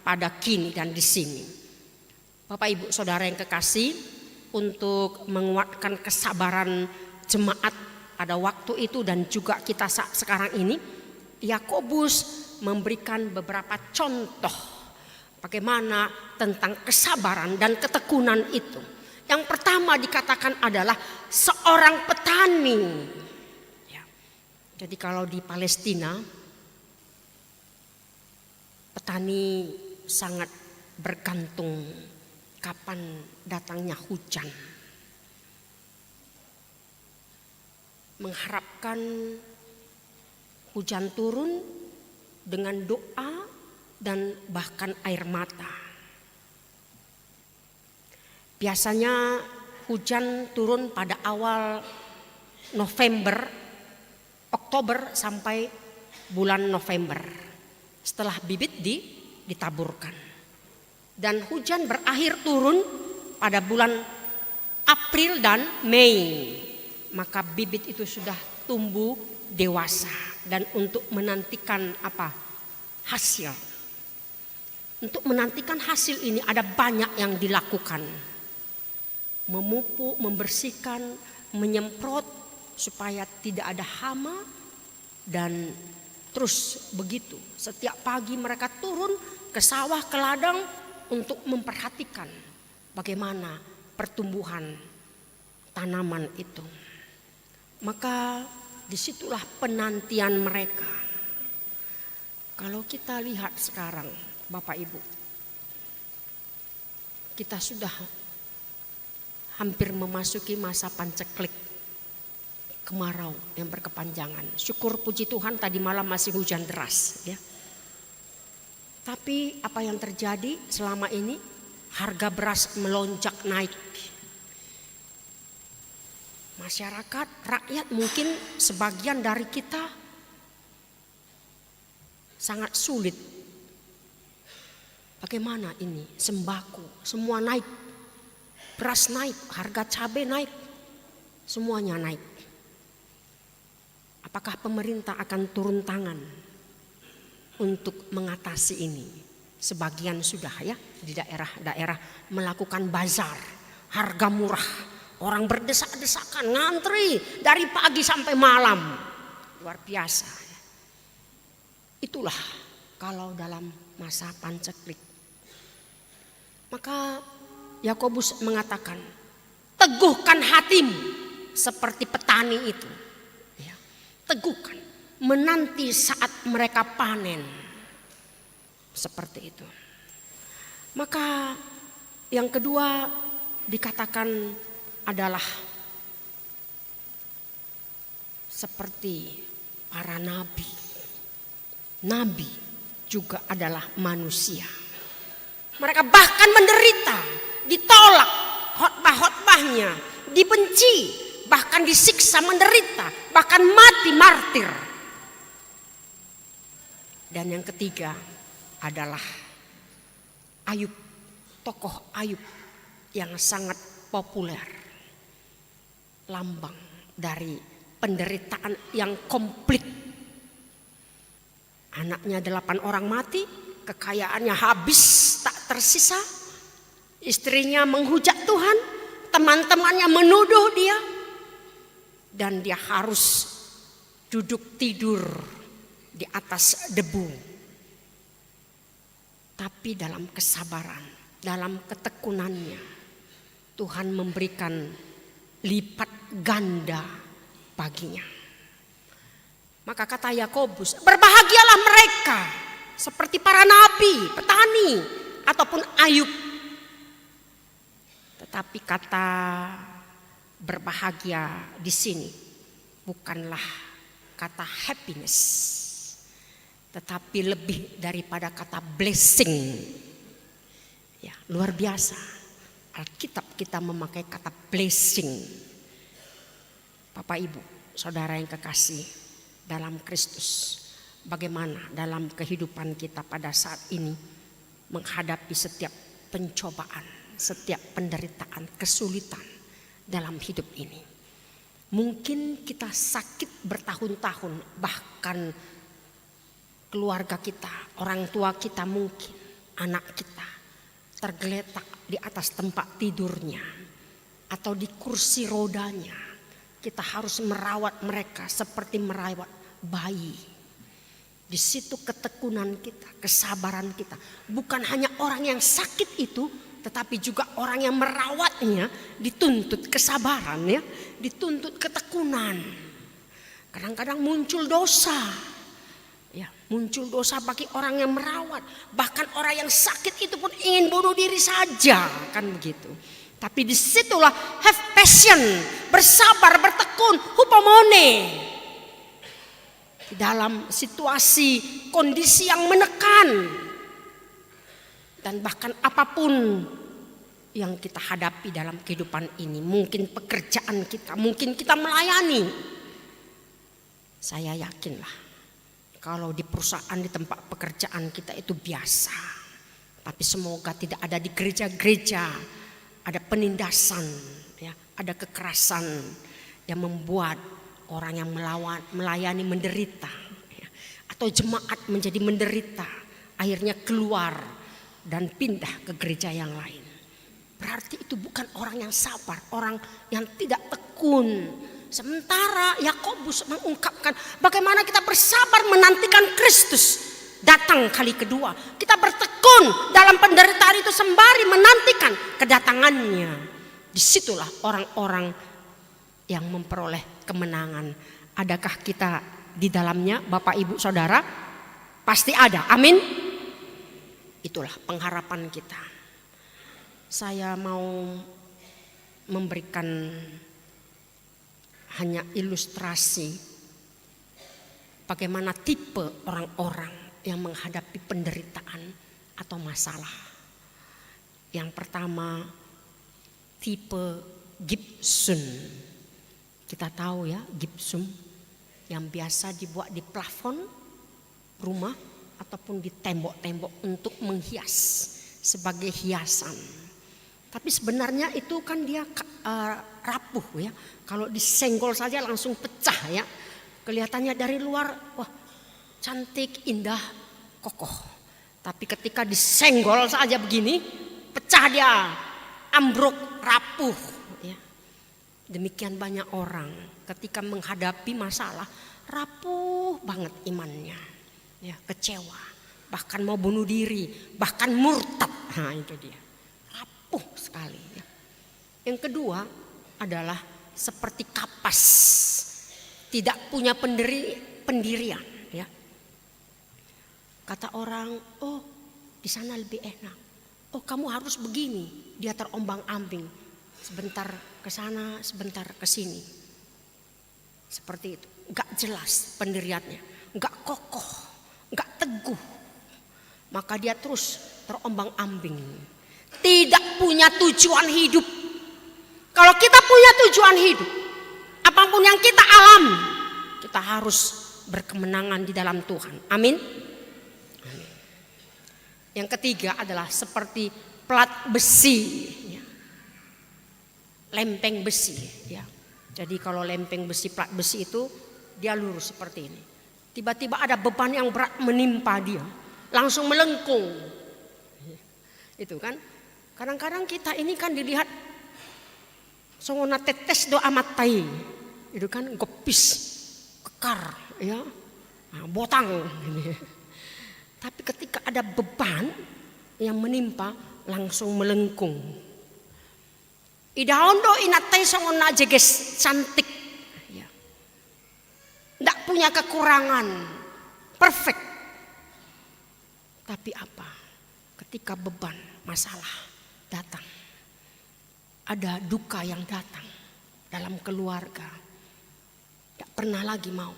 pada kini dan di sini. Bapak Ibu Saudara yang kekasih, untuk menguatkan kesabaran jemaat pada waktu itu dan juga kita saat sekarang ini, Yakobus memberikan beberapa contoh bagaimana tentang kesabaran dan ketekunan itu. Yang pertama dikatakan adalah seorang petani. Ya. Jadi kalau di Palestina, petani sangat bergantung kapan datangnya hujan. Mengharapkan hujan turun dengan doa dan bahkan air mata. Biasanya hujan turun pada awal November, Oktober sampai bulan November. Setelah bibit ditaburkan. Dan hujan berakhir turun pada bulan April dan Mei. Maka bibit itu sudah tumbuh dewasa. Dan untuk menantikan hasil. Untuk menantikan hasil ini ada banyak yang dilakukan. Memupuk, membersihkan, menyemprot supaya tidak ada hama. Dan terus begitu. Setiap pagi mereka turun ke sawah, ke ladang untuk memperhatikan bagaimana pertumbuhan tanaman itu. Maka disitulah penantian mereka. Kalau kita lihat sekarang Bapak Ibu, kita sudah hampir memasuki masa panceklik, kemarau yang berkepanjangan. Syukur puji Tuhan tadi malam masih hujan deras ya. Tapi apa yang terjadi selama ini? Harga beras melonjak naik. Masyarakat, rakyat mungkin sebagian dari kita sangat sulit. Bagaimana ini? Sembako, semua naik. Beras naik, harga cabai naik. Semuanya naik. Apakah pemerintah akan turun tangan untuk mengatasi ini? Sebagian sudah ya di daerah-daerah melakukan bazar, harga murah. Orang berdesak-desakan, ngantri dari pagi sampai malam. Luar biasa. Itulah kalau dalam masa panceklik. Maka Yakobus mengatakan, teguhkan hatimu seperti petani itu. Ya, teguhkan, menanti saat mereka panen. Seperti itu. Maka yang kedua dikatakan adalah seperti para nabi. Nabi juga adalah manusia. Mereka bahkan menderita, ditolak khotbah-khotbahnya, dibenci, bahkan disiksa, menderita, bahkan mati martir. Dan yang ketiga adalah Ayub, tokoh Ayub yang sangat populer. Lambang dari penderitaan yang komplit. Anaknya 8 orang mati, kekayaannya habis tak tersisa. Istrinya menghujat Tuhan, teman-temannya menuduh dia. Dan dia harus duduk tidur di atas debu. Tapi dalam kesabaran, dalam ketekunannya, Tuhan memberikan lipat ganda baginya. Maka kata Yakobus, berbahagialah mereka seperti para nabi, petani, ataupun Ayub. Tetapi kata berbahagia di sini bukanlah kata happiness, tetapi lebih daripada kata blessing. Ya, luar biasa. Alkitab kita memakai kata blessing. Bapak Ibu, saudara yang kekasih dalam Kristus, bagaimana dalam kehidupan kita pada saat ini menghadapi setiap pencobaan, setiap penderitaan, kesulitan dalam hidup ini. Mungkin kita sakit bertahun-tahun, bahkan keluarga kita, orang tua kita, mungkin anak kita tergeletak di atas tempat tidurnya atau di kursi rodanya. Kita harus merawat mereka seperti merawat bayi. Di situ ketekunan kita, kesabaran kita. Bukan hanya orang yang sakit itu, tetapi juga orang yang merawatnya dituntut kesabaran, ya, dituntut ketekunan. Kadang-kadang muncul dosa. Ya, muncul dosa bagi orang yang merawat. Bahkan orang yang sakit itu pun ingin bunuh diri saja, kan begitu. Tapi disitulah have passion, bersabar, bertekun, hupomone. Di dalam situasi, kondisi yang menekan. Dan bahkan apapun yang kita hadapi dalam kehidupan ini. Mungkin pekerjaan kita, mungkin kita melayani. Saya yakinlah kalau di perusahaan, di tempat pekerjaan kita itu biasa. Tapi semoga tidak ada di gereja-gereja. Ada penindasan, ya, ada kekerasan yang membuat orang yang melayani menderita, ya, atau jemaat menjadi menderita, akhirnya keluar dan pindah ke gereja yang lain. Berarti itu bukan orang yang sabar, orang yang tidak tekun. Sementara Yakobus mengungkapkan bagaimana kita bersabar menantikan Kristus datang kali kedua. Kita bertekun dalam penderitaan itu sembari menantikan kedatangannya. Disitulah orang-orang yang memperoleh kemenangan. Adakah kita di dalamnya, Bapak Ibu Saudara? Pasti ada, amin. Itulah pengharapan kita. Saya mau memberikan hanya ilustrasi bagaimana tipe orang-orang yang menghadapi penderitaan atau masalah. Yang pertama, tipe gypsum. Kita tahu ya, gypsum yang biasa dibuat di plafon rumah ataupun di tembok-tembok untuk menghias sebagai hiasan. Tapi sebenarnya itu kan dia rapuh ya. Kalau disenggol saja langsung pecah ya. Kelihatannya dari luar, wah, cantik, indah, kokoh. Tapi ketika disenggol saja begini, pecah dia, ambruk, rapuh. Ya. Demikian banyak orang ketika menghadapi masalah, rapuh banget imannya. Ya, kecewa, bahkan mau bunuh diri, bahkan murtad. Nah itu dia, rapuh sekali. Ya. Yang kedua adalah seperti kapas, tidak punya pendirian. Ya. Kata orang, oh di sana lebih enak. Oh kamu harus begini. Dia terombang-ambing. Sebentar ke sana, sebentar ke sini. Seperti itu. Gak jelas pendiriannya. Gak kokoh. Gak teguh. Maka dia terus terombang-ambing. Tidak punya tujuan hidup. Kalau kita punya tujuan hidup, apapun yang kita alami, kita harus berkemenangan di dalam Tuhan. Amin. Yang ketiga adalah seperti plat besi, ya. Lempeng besi, ya. Jadi kalau lempeng besi, plat besi itu dia lurus seperti ini. Tiba-tiba ada beban yang berat menimpa dia, langsung melengkung. Itu kan. Kadang-kadang kita ini kan dilihat songona tetes doa matai. Itu kan gopis, kekar, ya. Nah, botang. Tapi ketika ada beban yang menimpa, langsung melengkung. Idaon do inatai songona jeges cantik. Ya. Nggak punya kekurangan. Perfect. Tapi apa? Ketika beban, masalah datang. Ada duka yang datang dalam keluarga. Tidak pernah lagi mau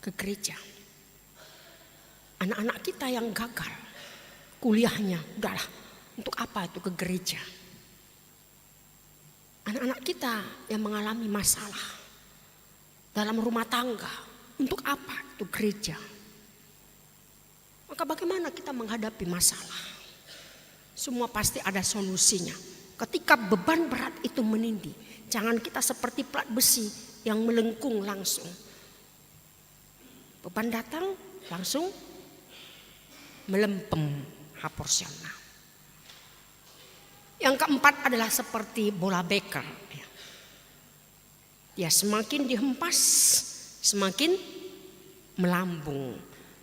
ke gereja. Anak-anak kita yang gagal kuliahnya, udahlah, untuk apa itu ke gereja? Anak-anak kita yang mengalami masalah dalam rumah tangga, untuk apa itu gereja? Maka bagaimana kita menghadapi masalah? Semua pasti ada solusinya. Ketika beban berat itu menindih, jangan kita seperti plat besi yang melengkung langsung. Beban datang langsung melempem haporsiana. Yang keempat adalah seperti bola beker. Ya, semakin dihempas, semakin melambung.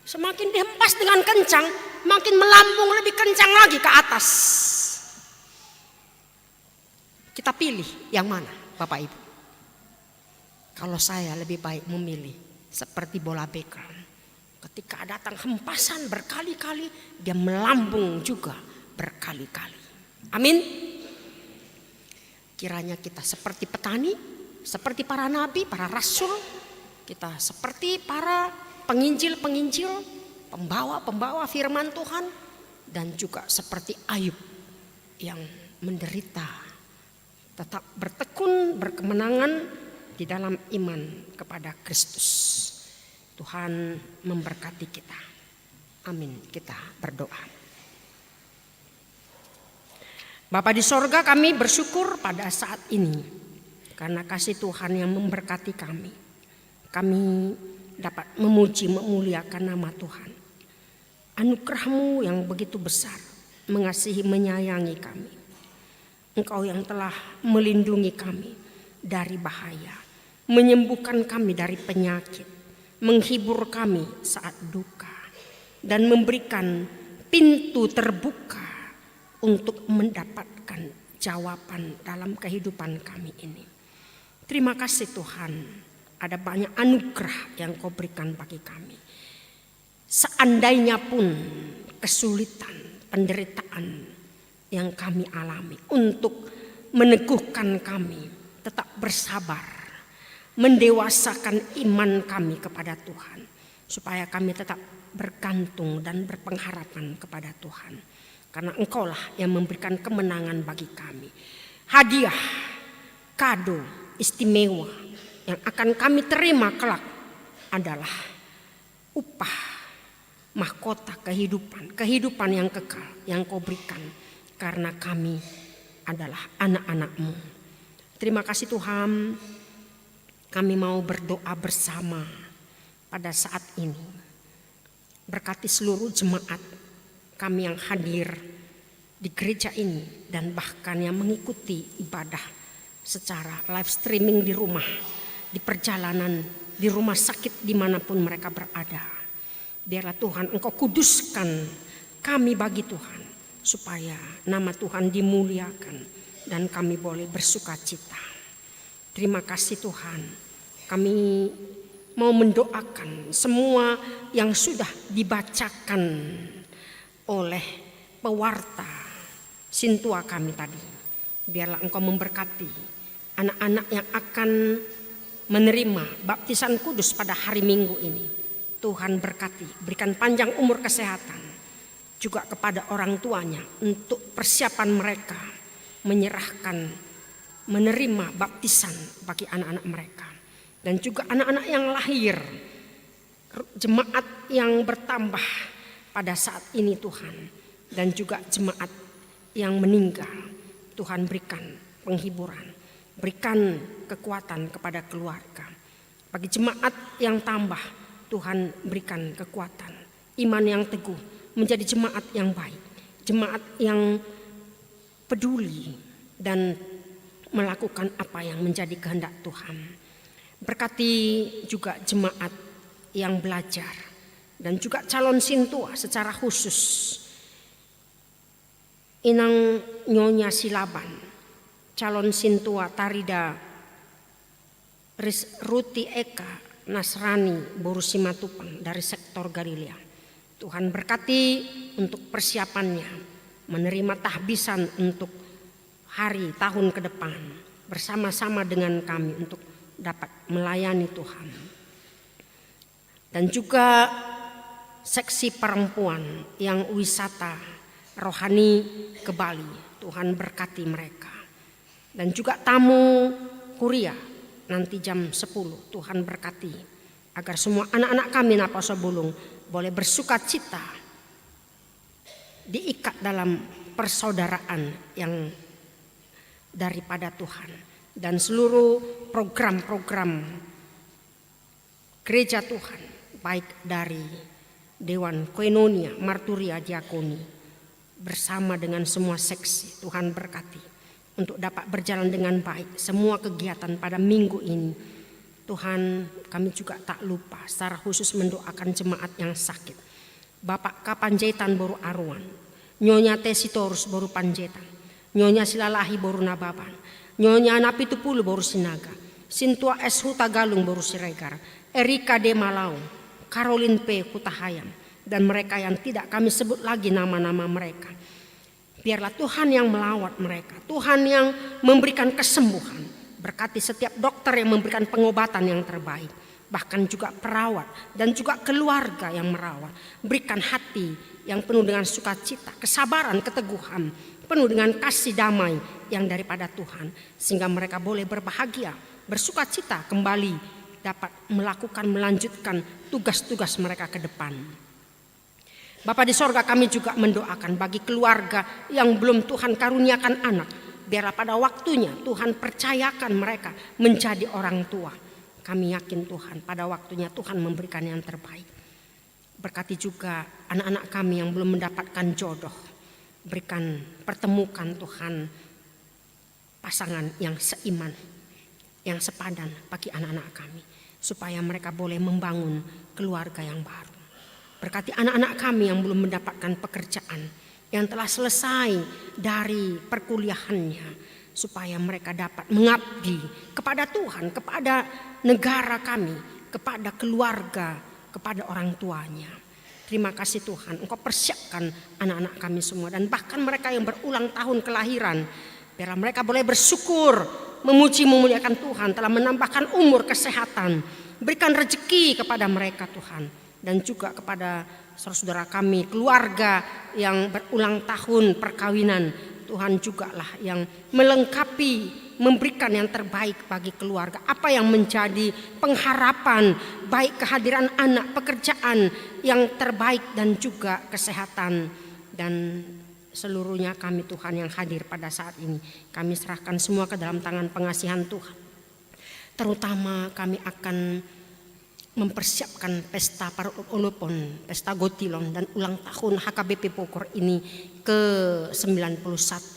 Semakin dihempas dengan kencang, makin melambung lebih kencang lagi ke atas. Kita pilih yang mana, Bapak Ibu? Kalau saya lebih baik memilih seperti bola beker. Ketika datang hempasan berkali-kali, dia melambung juga berkali-kali. Amin. Kiranya kita seperti petani, seperti para nabi, para rasul. Kita seperti para penginjil-penginjil, pembawa-pembawa firman Tuhan. Dan juga seperti Ayub yang menderita, tetap bertekun, berkemenangan di dalam iman kepada Kristus. Tuhan memberkati kita. Amin. Kita berdoa. Bapa di sorga, kami bersyukur pada saat ini karena kasih Tuhan yang memberkati kami. Kami dapat memuji, memuliakan nama Tuhan. Anugerah-Mu yang begitu besar mengasihi, menyayangi kami. Engkau yang telah melindungi kami dari bahaya, menyembuhkan kami dari penyakit, menghibur kami saat duka, dan memberikan pintu terbuka untuk mendapatkan jawaban dalam kehidupan kami ini. Terima kasih Tuhan, ada banyak anugerah yang Kau berikan bagi kami. Seandainya pun kesulitan, penderitaan yang kami alami, untuk meneguhkan kami tetap bersabar, mendewasakan iman kami kepada Tuhan, supaya kami tetap bergantung dan berpengharapan kepada Tuhan. Karena Engkaulah yang memberikan kemenangan bagi kami. Hadiah, kado istimewa yang akan kami terima kelak adalah upah, mahkota kehidupan yang kekal yang Kau berikan. Karena kami adalah anak-anak-Mu. Terima kasih Tuhan, kami mau berdoa bersama pada saat ini. Berkati seluruh jemaat kami yang hadir di gereja ini dan bahkan yang mengikuti ibadah secara live streaming di rumah, di perjalanan, di rumah sakit, dimanapun mereka berada. Biarlah Tuhan Engkau kuduskan kami bagi Tuhan, supaya nama Tuhan dimuliakan dan kami boleh bersuka cita. Terima kasih Tuhan, kami mau mendoakan semua yang sudah dibacakan oleh pewarta sintua kami tadi. Biarlah Engkau memberkati anak-anak yang akan menerima baptisan kudus pada hari Minggu ini. Tuhan berkati, berikan panjang umur kesehatan juga kepada orang tuanya untuk persiapan mereka menyerahkan, menerima baptisan bagi anak-anak mereka. Dan juga anak-anak yang lahir, jemaat yang bertambah pada saat ini Tuhan, dan juga jemaat yang meninggal, Tuhan berikan penghiburan. berikan kekuatan kepada keluarga. Bagi jemaat yang tambah, Tuhan berikan kekuatan, iman yang teguh, menjadi jemaat yang baik, jemaat yang peduli dan melakukan apa yang menjadi kehendak Tuhan. Berkati juga jemaat yang belajar dan juga calon sintua secara khusus. Inang Nyonya Silaban, calon sintua Tarida Ruti Eka Nasrani Boru Simatupang dari sektor Galilea. Tuhan berkati untuk persiapannya menerima tahbisan untuk hari tahun ke depan bersama-sama dengan kami untuk dapat melayani Tuhan. Dan juga seksi perempuan yang wisata rohani ke Bali, Tuhan berkati mereka. Dan juga tamu kuliah nanti jam 10, Tuhan berkati agar semua anak-anak kami Naposo Bulung boleh bersuka cita, diikat dalam persaudaraan yang daripada Tuhan. Dan seluruh program-program gereja Tuhan, baik dari Dewan Koinonia, Marturia, Diakoni, bersama dengan semua seksi, Tuhan berkati untuk dapat berjalan dengan baik semua kegiatan pada minggu ini. Tuhan, kami juga tak lupa secara khusus mendoakan jemaat yang sakit. Bapak Kapanjaitan Boru Arwan, Nyonya Tesitorus Boru Panjaitan, Nyonya Silalahi Boru Nababan, Nyonya Napitupulu Boru Sinaga, Sintua S. Huta Galung Boru Siregar, Erika D. Malau, Caroline P. Kutahayam, dan mereka yang tidak kami sebut lagi nama-nama mereka. Biarlah Tuhan yang melawat mereka, Tuhan yang memberikan kesembuhan. Berkati setiap dokter yang memberikan pengobatan yang terbaik, bahkan juga perawat dan juga keluarga yang merawat. Berikan hati yang penuh dengan sukacita, kesabaran, keteguhan, penuh dengan kasih damai yang daripada Tuhan, sehingga mereka boleh berbahagia, bersukacita kembali dapat melanjutkan tugas-tugas mereka ke depan. Bapa di sorga, kami juga mendoakan bagi keluarga yang belum Tuhan karuniakan anak. Biarlah pada waktunya Tuhan percayakan mereka menjadi orang tua. Kami yakin Tuhan pada waktunya Tuhan memberikan yang terbaik. Berkati juga anak-anak kami yang belum mendapatkan jodoh. Berikan, pertemukan Tuhan pasangan yang seiman, yang sepadan bagi anak-anak kami. Supaya mereka boleh membangun keluarga yang baru. Berkati anak-anak kami yang belum mendapatkan pekerjaan, yang telah selesai dari perkuliahannya, supaya mereka dapat mengabdi kepada Tuhan, kepada negara kami, kepada keluarga, kepada orang tuanya. Terima kasih Tuhan, Engkau persiapkan anak-anak kami semua, dan bahkan mereka yang berulang tahun kelahiran, biarlah mereka boleh bersyukur, memuji memuliakan Tuhan telah menambahkan umur, kesehatan. Berikan rezeki kepada mereka Tuhan. Dan juga kepada saudara kami, keluarga yang berulang tahun perkawinan, Tuhan juga lah yang melengkapi, memberikan yang terbaik bagi keluarga. Apa yang menjadi pengharapan, baik kehadiran anak, pekerjaan yang terbaik, dan juga kesehatan. Dan seluruhnya kami Tuhan yang hadir pada saat ini, kami serahkan semua ke dalam tangan pengasihan Tuhan. Terutama kami akan mempersiapkan pesta Parulupon, pesta Gotilon, dan ulang tahun HKBP Bogor ini ke-91.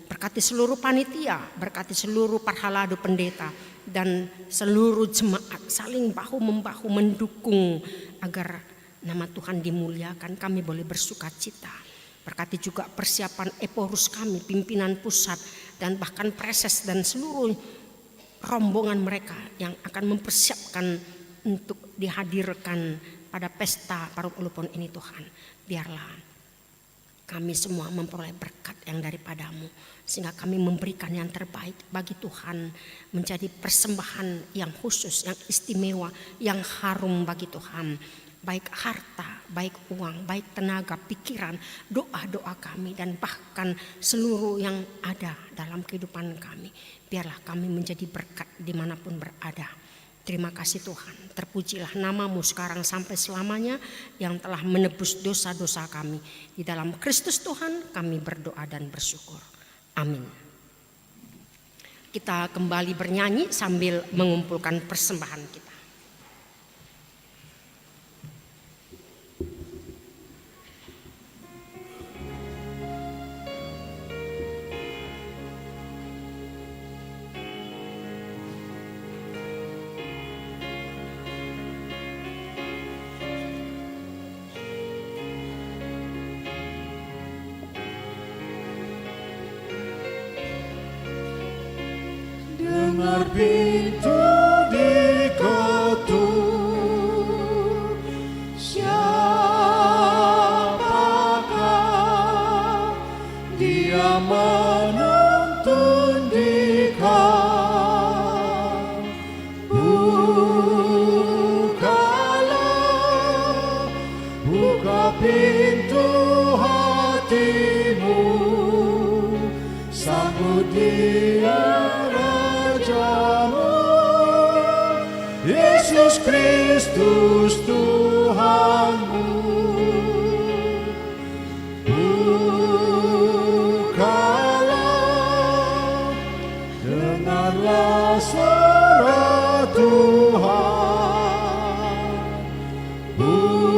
Berkati seluruh panitia, berkati seluruh parhalado pendeta, dan seluruh jemaat saling bahu-membahu mendukung agar nama Tuhan dimuliakan, kami boleh bersuka cita. Berkati juga persiapan Eporus kami, pimpinan pusat, dan bahkan preses dan seluruh rombongan mereka yang akan mempersiapkan untuk dihadirkan pada pesta Parulupon ini Tuhan. Biarlah kami semua memperoleh berkat yang daripadamu, sehingga kami memberikan yang terbaik bagi Tuhan, menjadi persembahan yang khusus, yang istimewa, yang harum bagi Tuhan. Baik harta, baik uang, baik tenaga, pikiran, doa-doa kami, dan bahkan seluruh yang ada dalam kehidupan kami. Biarlah kami menjadi berkat dimanapun berada. Terima kasih Tuhan, terpujilah namamu sekarang sampai selamanya yang telah menebus dosa-dosa kami. Di dalam Kristus Tuhan kami berdoa dan bersyukur. Amin. kita kembali bernyanyi sambil mengumpulkan persembahan kita. Dengar pintu diketuk, siapakah dia menuntun di kau? Bukalah, buka pintu hatimu, sambut dia Yesus Kristus Tuhanmu. Bukalah, dengarlah suara Tuhan. Bukalah,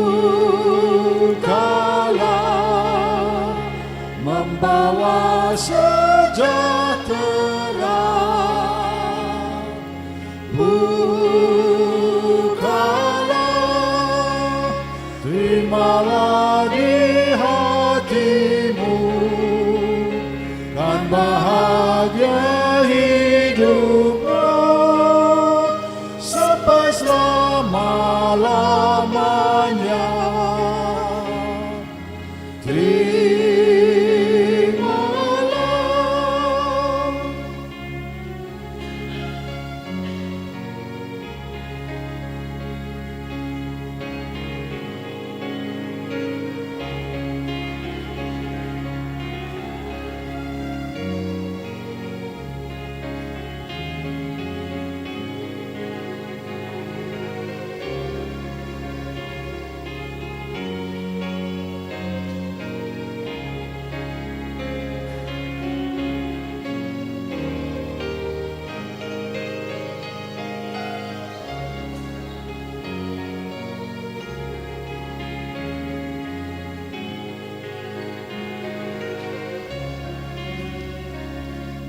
membawa sejahtera. Bukalah, terimalah di hatimu, kan bahagia hidupmu sampai selama-lamanya.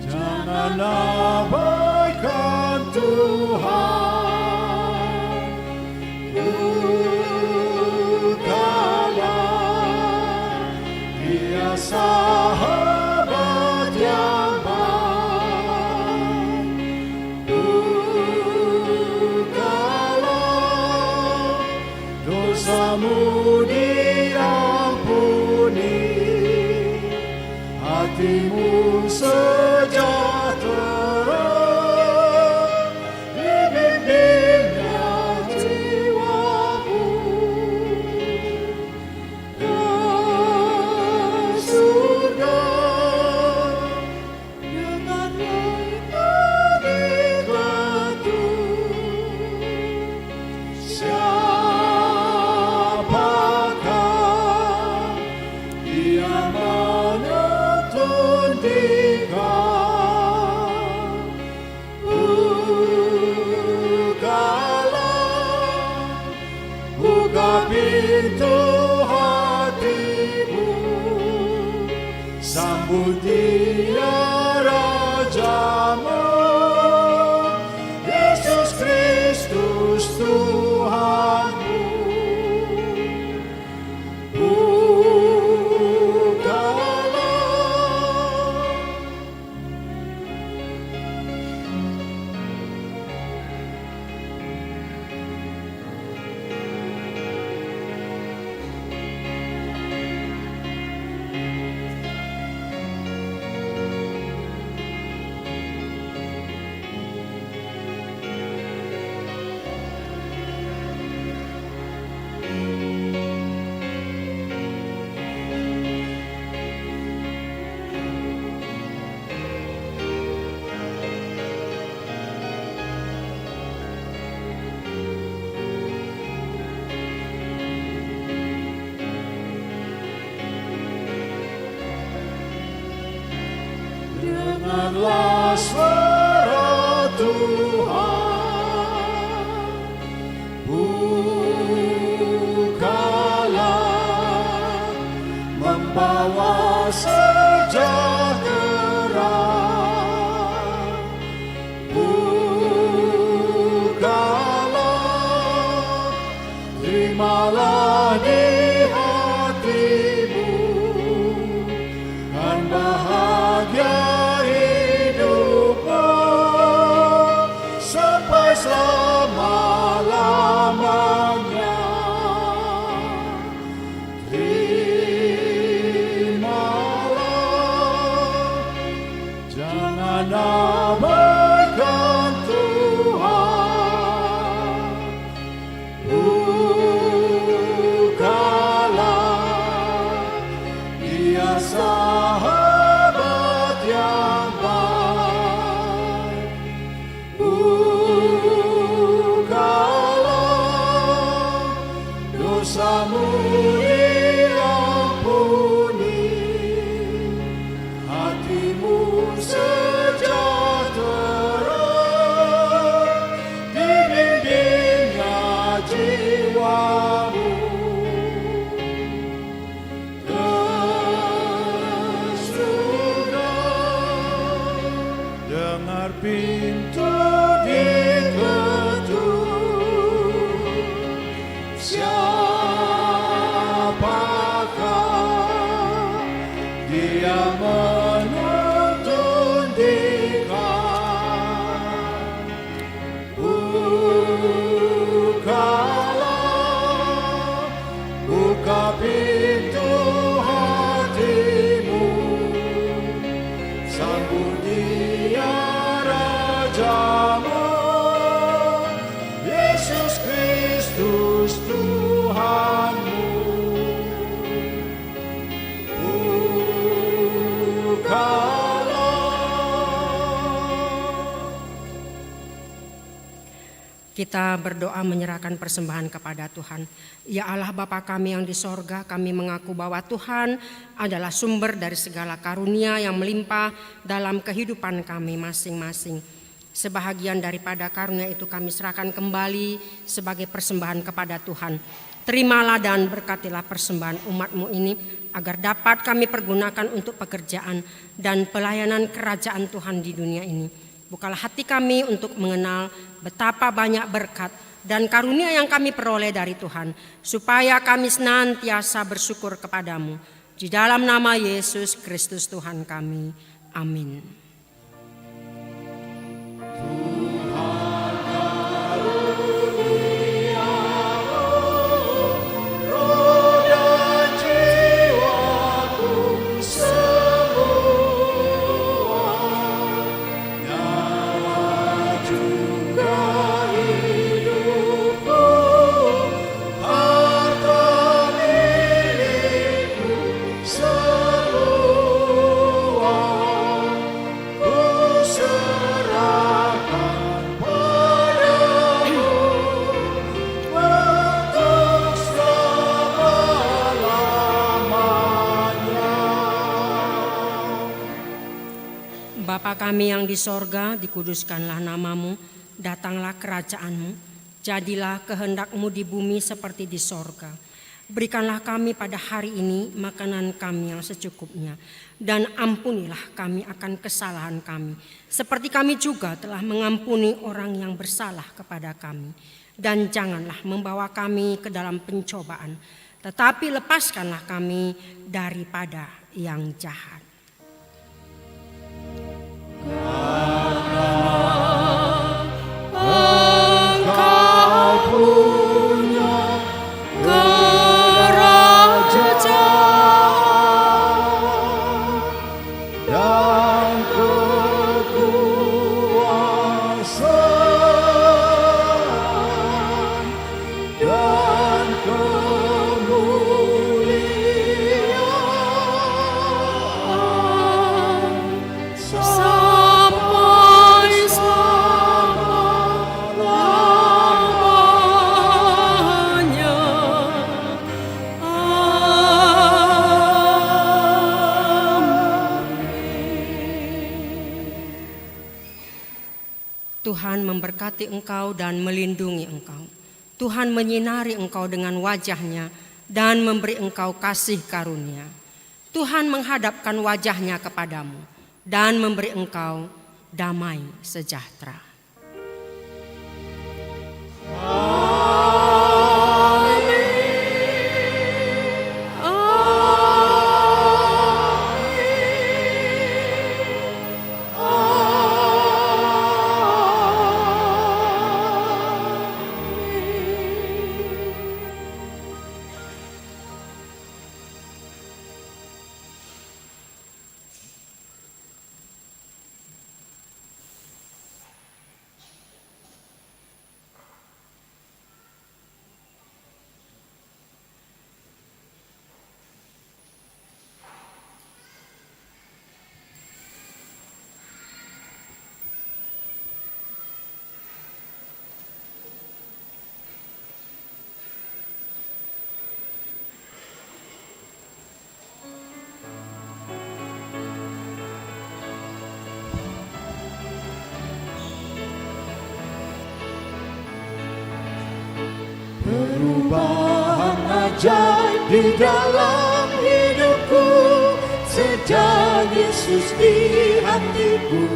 Jangan abaikan Tuhan. Bukalah, Dia sahabat yang baik. Bukalah, dosamu diampuni, hatimu sejahtera, dibimbingnya jiwamu ke surga. Dengan langit diketuk, siapakah dia menuntun di kau? Bukalah, buka pintu hatimu, sambut dia Rajamu, Yesus Kristus Tuhanmu. Dengarlah suara sejahtera. Bukalah, terimalah di hatimu, dan bahagia hidupmu sampai selama-lamanya. Terimalah, jangan abaikan Tuhan. Bukalah, Dia sahabat yang baik. Bukalah, dosamu diampuni, hatimu sejahtera, dibimbingnya jiwamu ke surga. Dengar pintu diketuk, siapakah Dia menuntun dikau. Bukalah, buka pintu hatimu, sambut Dia Rajamu, Yesus Kristus Tuhanmu. Kita berdoa menyerahkan persembahan kepada Tuhan. Ya Allah Bapa kami yang di sorga, kami mengaku bahwa Tuhan adalah sumber dari segala karunia yang melimpah dalam kehidupan kami masing-masing. Sebahagian daripada karunia itu kami serahkan kembali sebagai persembahan kepada Tuhan. Terimalah dan berkatilah persembahan umat-Mu ini, agar dapat kami pergunakan untuk pekerjaan dan pelayanan kerajaan Tuhan di dunia ini. Bukalah hati kami untuk mengenal betapa banyak berkat dan karunia yang kami peroleh dari Tuhan, supaya kami senantiasa bersyukur kepadamu. Di dalam nama Yesus Kristus Tuhan kami. Amin. Bapa kami yang di sorga, dikuduskanlah namamu, datanglah kerajaanmu, jadilah kehendak-Mu di bumi seperti di sorga. Berikanlah kami pada hari ini makanan kami yang secukupnya, dan ampunilah kami akan kesalahan kami, seperti kami juga telah mengampuni orang yang bersalah kepada kami. Dan janganlah membawa kami ke dalam pencobaan, tetapi lepaskanlah kami daripada yang jahat. Engkau punya kerajaan dan kekuasaan dan kemuliaan Tuhan memberkati engkau dan melindungi engkau. Tuhan menyinari engkau dengan wajah-Nya dan memberi engkau kasih karunia. Tuhan menghadapkan wajahnya kepadamu dan memberi engkau damai sejahtera. Perubahan ajaib di dalam hidupku sejak Yesus di hatiku.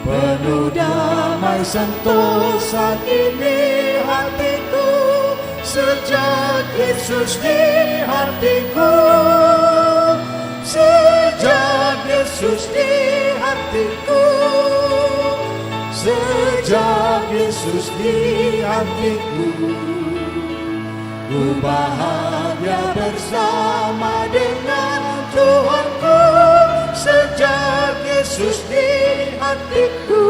Penuh damai sentosa kini hatiku sejak Yesus di hatiku. Sejak Yesus di hatiku. Sejak Yesus di hatiku, ku bahagia bersama dengan Tuhanku. Sejak Yesus di hatiku,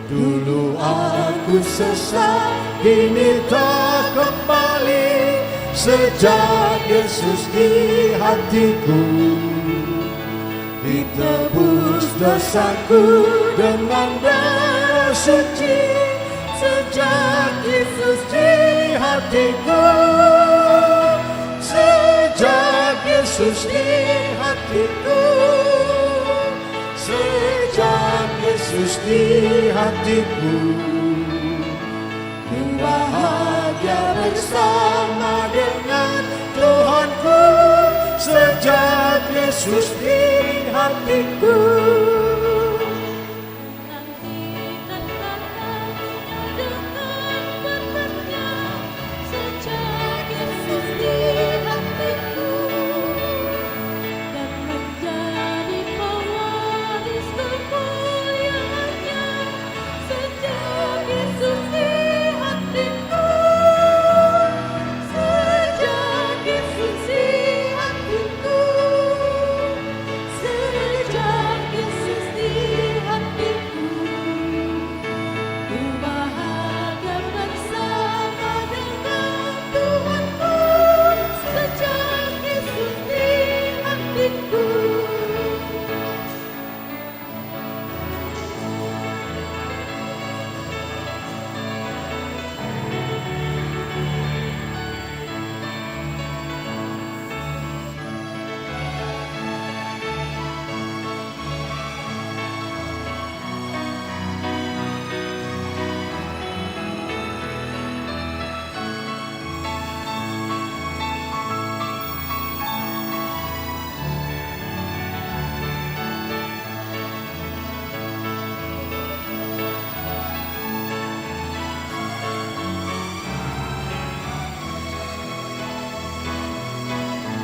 dulu aku sesat, kini tak kembali. Sejak Yesus di hatiku, ditebus dosaku dengan darah suci. Sejak Yesus di hatiku, sejak Yesus di hatiku, sejak Yesus di hatiku, ku bahagia bersama dengan Tuhanku. Sejak Yesus di hatiku.